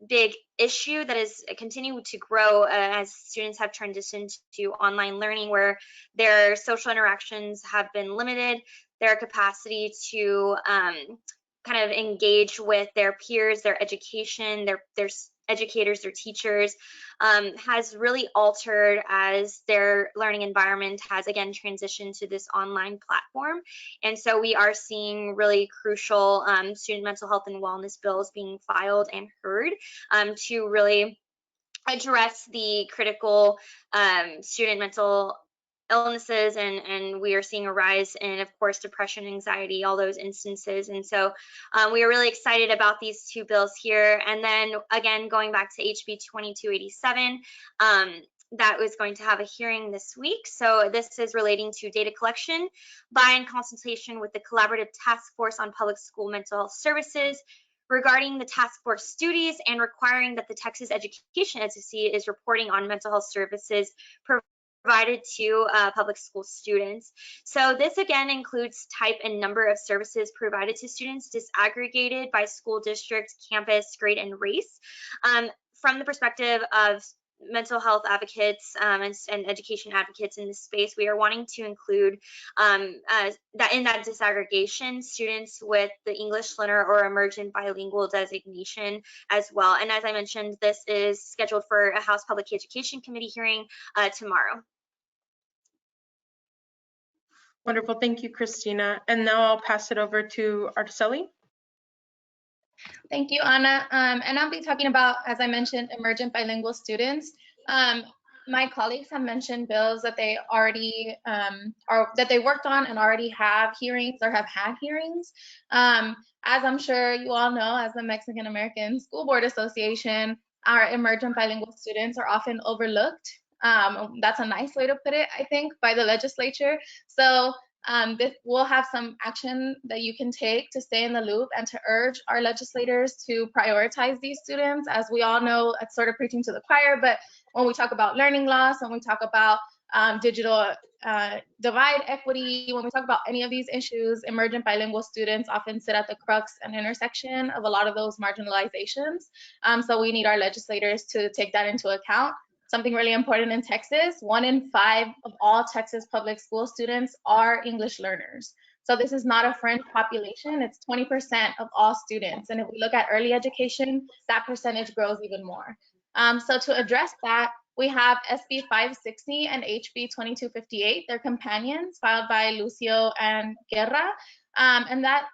big issue that is continuing to grow as students have transitioned to online learning, where their social interactions have been limited, their capacity to kind of engage with their peers, their education, their educators, their teachers, has really altered as their learning environment has again transitioned to this online platform. And so we are seeing really crucial student mental health and wellness bills being filed and heard to really address the critical student mental illnesses, and we are seeing a rise in, of course, depression, anxiety, all those instances. And so we are really excited about these two bills here. And then again, going back to HB 2287, that was going to have a hearing this week. So this is relating to data collection by and consultation with the Collaborative Task Force on Public School Mental Health Services regarding the task force duties and requiring that the Texas Education Agency is reporting on mental health services provided to public school students. So this again includes type and number of services provided to students disaggregated by school district, campus, grade, and race. From the perspective of mental health advocates and education advocates in this space, we are wanting to include that in that disaggregation, students with the English learner or emergent bilingual designation as well. And as I mentioned, this is scheduled for a House Public Education Committee hearing tomorrow. Wonderful, thank you, Christina. And now I'll pass it over to Araceli. Thank you, Anna. And I'll be talking about, as I mentioned, emergent bilingual students. My colleagues have mentioned bills that they already that they worked on and already have hearings or have had hearings. As I'm sure you all know, as the Mexican American School Board Association, our emergent bilingual students are often overlooked. That's a nice way to put it, I think, by the legislature. So this will have some action that you can take to stay in the loop and to urge our legislators to prioritize these students. As we all know, it's sort of preaching to the choir, but when we talk about learning loss, when we talk about digital divide equity, when we talk about any of these issues, emergent bilingual students often sit at the crux and intersection of a lot of those marginalizations. So we need our legislators to take that into account. Something really important in Texas, 1 in 5 of all Texas public school students are English learners. So this is not a fringe population, it's 20% of all students. And if we look at early education, that percentage grows even more. So to address that, we have SB 560 and HB 2258, they're companions filed by Lucio and Guerra. And that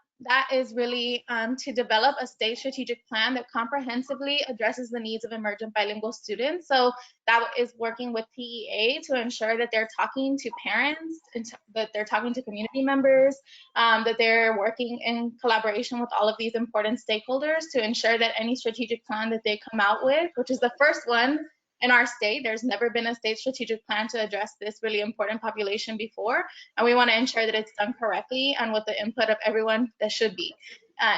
is really to develop a state strategic plan that comprehensively addresses the needs of emergent bilingual students. So that is working with PEA to ensure that they're talking to parents, that they're talking to community members, that they're working in collaboration with all of these important stakeholders to ensure that any strategic plan that they come out with, which is the first one in our state, there's never been a state strategic plan to address this really important population before. And we want to ensure that it's done correctly and with the input of everyone that should be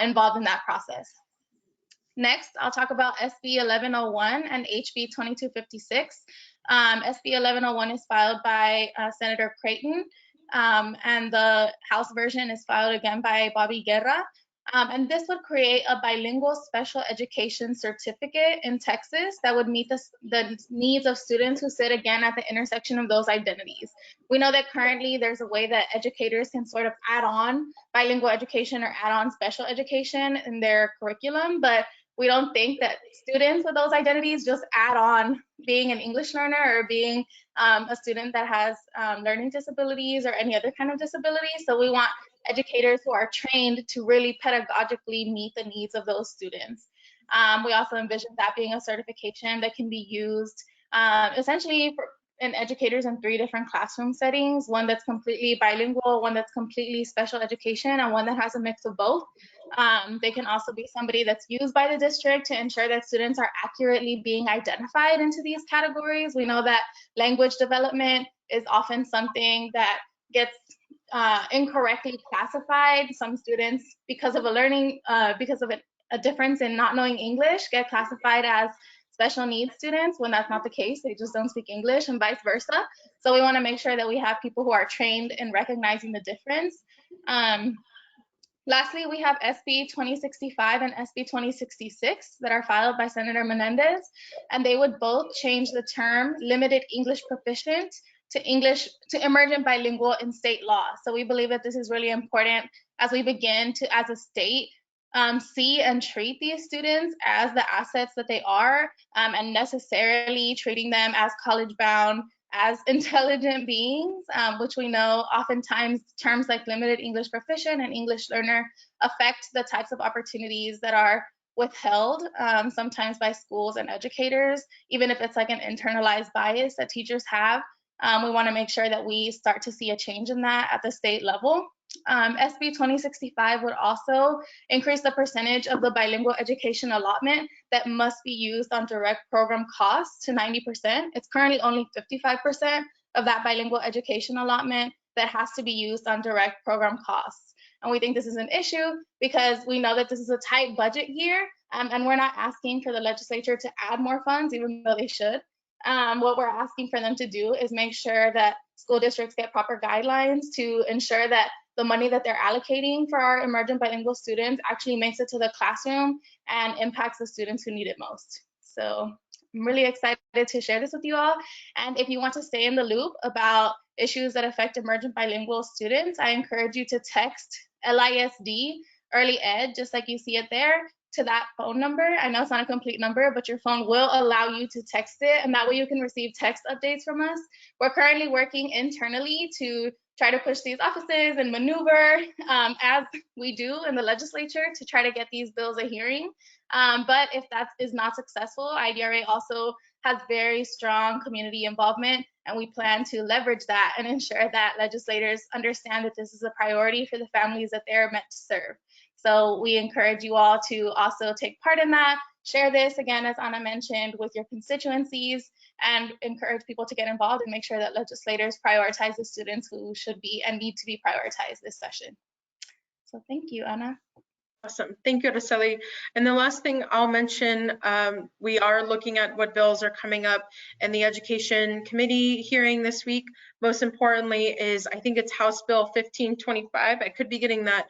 involved in that process. Next, I'll talk about SB 1101 and HB 2256. SB 1101 is filed by Senator Creighton, and the House version is filed again by Bobby Guerra. And this would create a bilingual special education certificate in Texas that would meet the needs of students who sit again at the intersection of those identities. We know that currently there's a way that educators can sort of add on bilingual education or add on special education in their curriculum, but we don't think that students with those identities just add on being an English learner or being a student that has learning disabilities or any other kind of disability. So we want educators who are trained to really pedagogically meet the needs of those students. We also envision that being a certification that can be used essentially in educators in 3 different classroom settings, one that's completely bilingual, one that's completely special education, and one that has a mix of both. They can also be somebody that's used by the district to ensure that students are accurately being identified into these categories. We know that language development is often something that gets incorrectly classified. Some students, because of a difference in not knowing English, get classified as special needs students when that's not the case. They just don't speak English and vice versa. So we want to make sure that we have people who are trained in recognizing the difference. Lastly, we have SB 2065 and SB 2066 that are filed by Senator Menendez, and they would both change the term limited English proficient to emergent bilingual in state law. So we believe that this is really important as we begin to, as a state, see and treat these students as the assets that they are, and necessarily treating them as college bound, as intelligent beings, which we know oftentimes terms like limited English proficient and English learner affect the types of opportunities that are withheld sometimes by schools and educators, even if it's like an internalized bias that teachers have We want to make sure that we start to see a change in that at the state level. SB 2065 would also increase the percentage of the bilingual education allotment that must be used on direct program costs to 90%. It's currently only 55% of that bilingual education allotment that has to be used on direct program costs. And we think this is an issue because we know that this is a tight budget year, and we're not asking for the legislature to add more funds, even though they should. What we're asking for them to do is make sure that school districts get proper guidelines to ensure that the money that they're allocating for our emergent bilingual students actually makes it to the classroom and impacts the students who need it most. So I'm really excited to share this with you all. And if you want to stay in the loop about issues that affect emergent bilingual students, I encourage you to text LISD Early Ed, just like you see it there, to that phone number. I know it's not a complete number, but your phone will allow you to text it, and that way you can receive text updates from us. We're currently working internally to try to push these offices and maneuver as we do in the legislature to try to get these bills a hearing. But if that is not successful, IDRA also has very strong community involvement, and we plan to leverage that and ensure that legislators understand that this is a priority for the families that they're meant to serve. So we encourage you all to also take part in that. Share this, again, as Anna mentioned, with your constituencies, and encourage people to get involved and make sure that legislators prioritize the students who should be and need to be prioritized this session. So thank you, Anna. Awesome. Thank you, Araceli. And the last thing I'll mention, we are looking at what bills are coming up in the Education Committee hearing this week. Most importantly is, I think it's House Bill 1525. I could be getting that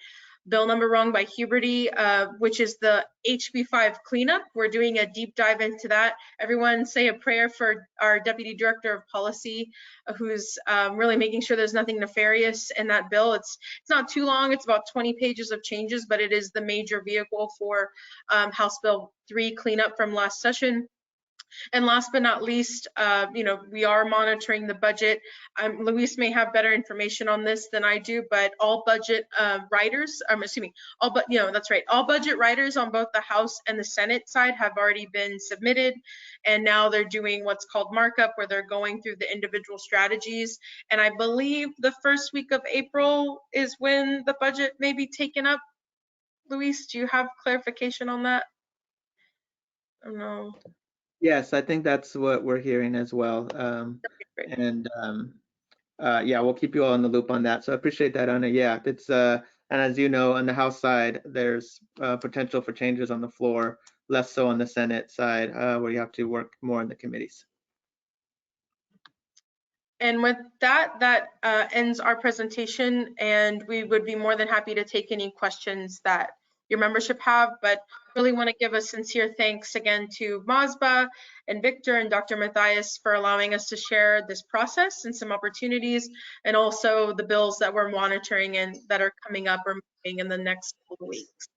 bill number wrong by Huberty, which is the HB5 cleanup. We're doing a deep dive into that. Everyone say a prayer for our Deputy Director of Policy, who's really making sure there's nothing nefarious in that bill. It's not too long, it's about 20 pages of changes, but it is the major vehicle for House Bill 3 cleanup from last session. And last but not least, we are monitoring the budget. Luis may have better information on this than I do, but all budget writers, all budget writers on both the House and the Senate side have already been submitted. And now they're doing what's called markup, where they're going through the individual strategies. And I believe the first week of April is when the budget may be taken up. Luis, do you have clarification on that? I don't know. Yes, I think that's what we're hearing as well. Yeah, we'll keep you all in the loop on that. So I appreciate that, Anna. Yeah, it's and as you know, on the House side, there's potential for changes on the floor, less so on the Senate side, where you have to work more in the committees. And with that ends our presentation, and we would be more than happy to take any questions that your membership have, but really want to give a sincere thanks again to MASBA and Victor and Dr. Matthias for allowing us to share this process and some opportunities, and also the bills that we're monitoring and that are coming up or moving in the next couple of weeks.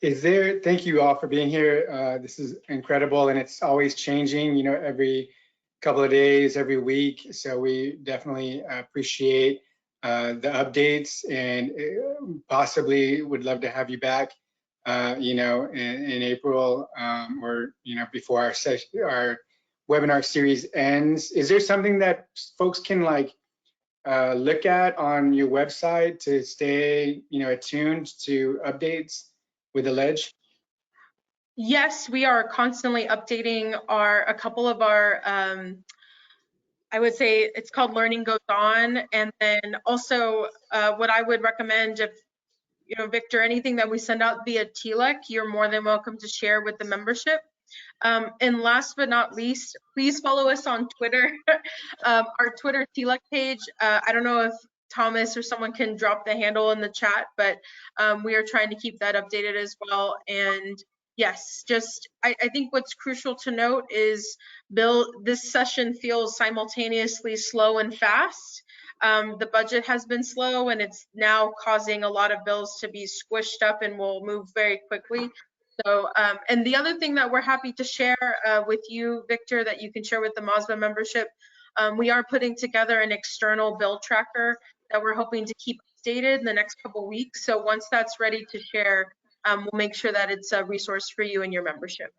Thank you all for being here. This is incredible, and it's always changing, every couple of days, every week. So we definitely appreciate the updates, and possibly would love to have you back, in April, or before our webinar series ends. Is there something that folks can look at on your website to stay attuned to updates with the ledge? Yes, we are constantly updating a couple of our I would say it's called Learning Goes On. And then also what I would recommend, if, Victor, anything that we send out via TLEC, you're more than welcome to share with the membership. And last but not least, please follow us on Twitter. Our Twitter TLEC page, I don't know if Thomas or someone can drop the handle in the chat, but we are trying to keep that updated as well. And yes, I think what's crucial to note is, Bill, this session feels simultaneously slow and fast. The budget has been slow, and it's now causing a lot of bills to be squished up and will move very quickly. So, and the other thing that we're happy to share with you, Victor, that you can share with the MASBA membership, we are putting together an external bill tracker that we're hoping to keep updated in the next couple of weeks. So once that's ready to share, we'll make sure that it's a resource for you and your membership.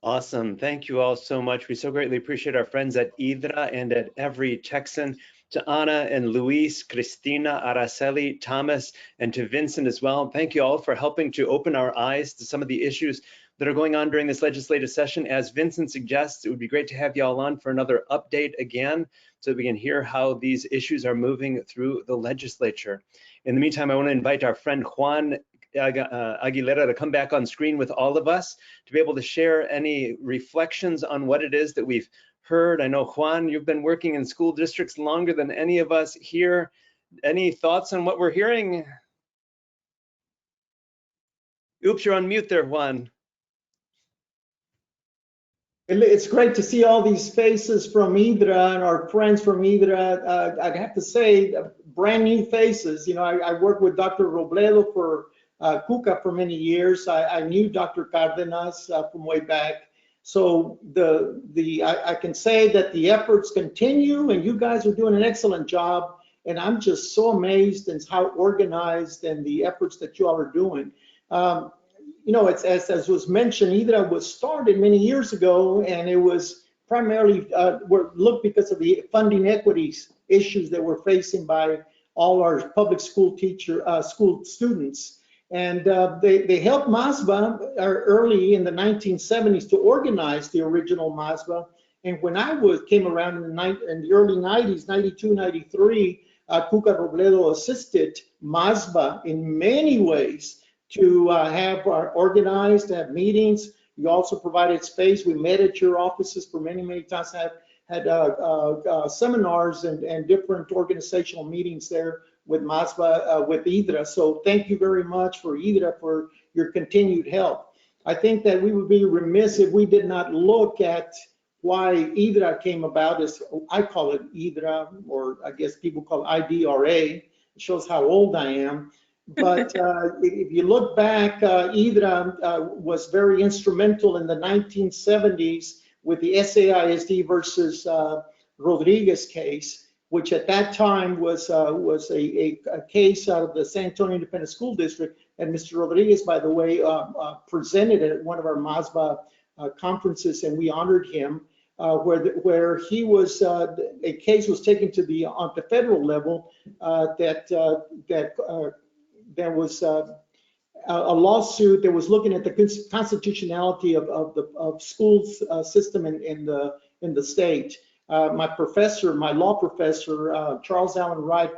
Awesome. Thank you all so much. We so greatly appreciate our friends at IDRA and at Every Texan. To Ana and Luis, Cristina, Araceli, Thomas, and to Vincent as well. Thank you all for helping to open our eyes to some of the issues that are going on during this legislative session. As Vincent suggests, it would be great to have you all on for another update again so that we can hear how these issues are moving through the legislature. In the meantime, I want to invite our friend Juan Aguilera to come back on screen with all of us to be able to share any reflections on what it is that we've heard. I know, Juan, you've been working in school districts longer than any of us here. Any thoughts on what we're hearing? Oops, you're on mute there, Juan. It's great to see all these faces from IDRA and our friends from IDRA. I'd have to say, brand new faces. You know, I worked with Dr. Robledo for Cuca for many years. I knew Dr. Cardenas from way back. So I can say that the efforts continue, and you guys are doing an excellent job. And I'm just so amazed at how organized and the efforts that you all are doing. You know, it's as was mentioned, IDRA was started many years ago, and it was primarily looked because of the funding equities issues that we're facing by all our public school school students. And they helped MASBA early in the 1970s to organize the original MASBA. And when I came around in the early 90s, 92, 93, Cuca Robledo assisted MASBA in many ways to have organized, to have meetings. You also provided space. We met at your offices for many, many times, had seminars and different organizational meetings there with MASBA, with IDRA. So thank you very much for IDRA for your continued help. I think that we would be remiss if we did not look at why IDRA came about. As I call it IDRA, or I guess people call it IDRA. It shows how old I am. But if you look back, IDRA was very instrumental in the 1970s with the SAISD versus Rodriguez case, which at that time was a case out of the San Antonio Independent School District. And Mr. Rodriguez, by the way, presented at one of our MASBA conferences, and we honored him, where he was, a case was taken to on the federal level there was a lawsuit that was looking at the constitutionality of the schools system in the state. My law professor, Charles Allen Wright,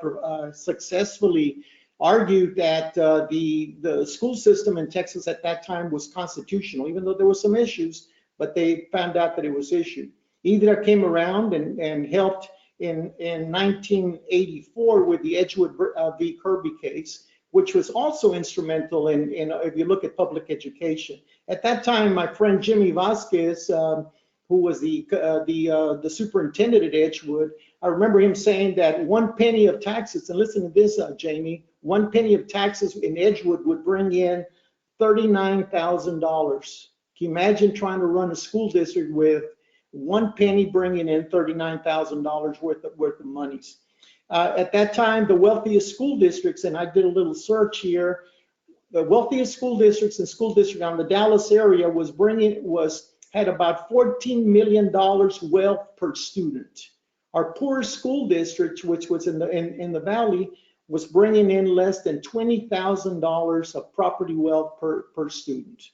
successfully argued that the school system in Texas at that time was constitutional, even though there were some issues, but they found out that it was issued. IDRA came around and helped in 1984 with the Edgewood v. Kirby case, which was also instrumental in if you look at public education. At that time, my friend Jimmy Vasquez, who was the superintendent at Edgewood, I remember him saying that 1 penny of taxes, and listen to this, Jamie, 1 penny of taxes in Edgewood would bring in $39,000. Can you imagine trying to run a school district with 1 penny bringing in $39,000 worth of monies? At that time, the wealthiest school districts, and I did a little search here, the wealthiest school districts and school district on the Dallas area had about $14 million wealth per student. Our poorest school district, which was in the valley, was bringing in less than $20,000 of property wealth per student.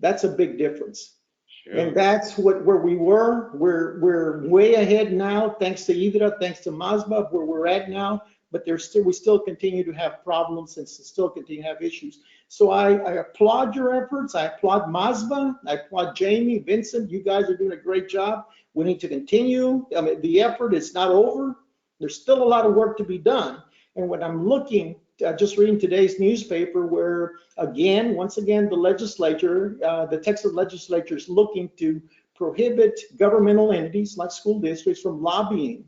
That's a big difference. Sure. And that's where we were. We're way ahead now, thanks to IDRA, thanks to MASBA, where we're at now. But we still continue to have problems and still continue to have issues. So I applaud your efforts. I applaud MASBA. I applaud Jamie, Vincent. You guys are doing a great job. We need to continue. I mean, the effort is not over. There's still a lot of work to be done. And when I'm looking, just reading today's newspaper, where once again, the legislature, the Texas legislature is looking to prohibit governmental entities like school districts from lobbying.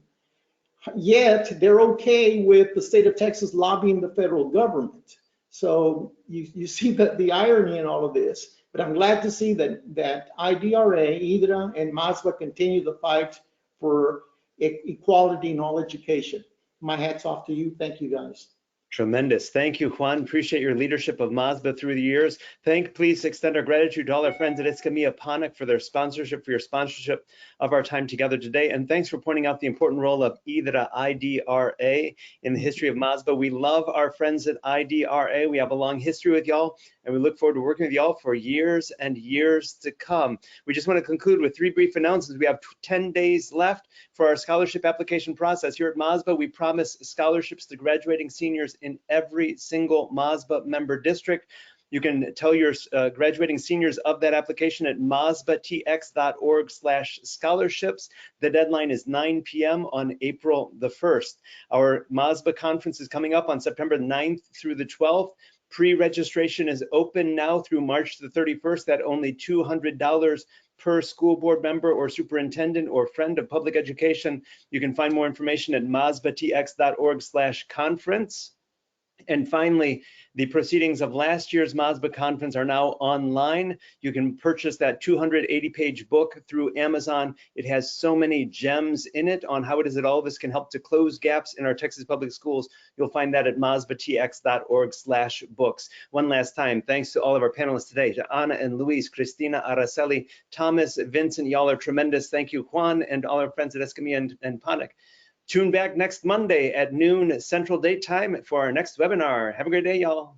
Yet they're okay with the state of Texas lobbying the federal government. So you see the irony in all of this. But I'm glad to see that IDRA, IDRA, and MASBA continue the fight for equality in all education. My hat's off to you. Thank you, guys. Tremendous. Thank you, Juan. Appreciate your leadership of MASBA through the years. Please extend our gratitude to all our friends at Iscamilla Panic for their sponsorship, for your sponsorship of our time together today. And thanks for pointing out the important role of IDRA in the history of MASBA. We love our friends at IDRA. We have a long history with y'all, and we look forward to working with y'all for years and years to come. We just want to conclude with 3 brief announcements. We have 10 days left for our scholarship application process. Here at MASBA, we promise scholarships to graduating seniors in every single MASBA member district. You can tell your graduating seniors of that application at masbatx.org/scholarships. The deadline is 9 p.m. on April the 1st. Our MASBA conference is coming up on September 9th through the 12th. Pre-registration is open now through March the 31st at only $200 per school board member or superintendent or friend of public education. You can find more information at masbatx.org/conference. And finally, the proceedings of last year's MASBA conference are now online. You can purchase that 280-page book through Amazon. It has so many gems in it on how it is that all of us can help to close gaps in our Texas public schools. You'll find that at masbatx.org/books. One last time, thanks to all of our panelists today, to Ana and Luis, Cristina, Araceli, Thomas, Vincent. Y'all are tremendous. Thank you, Juan, and all our friends at Escamilla and Panic. Tune back next Monday at noon Central Date Time for our next webinar. Have a great day, y'all.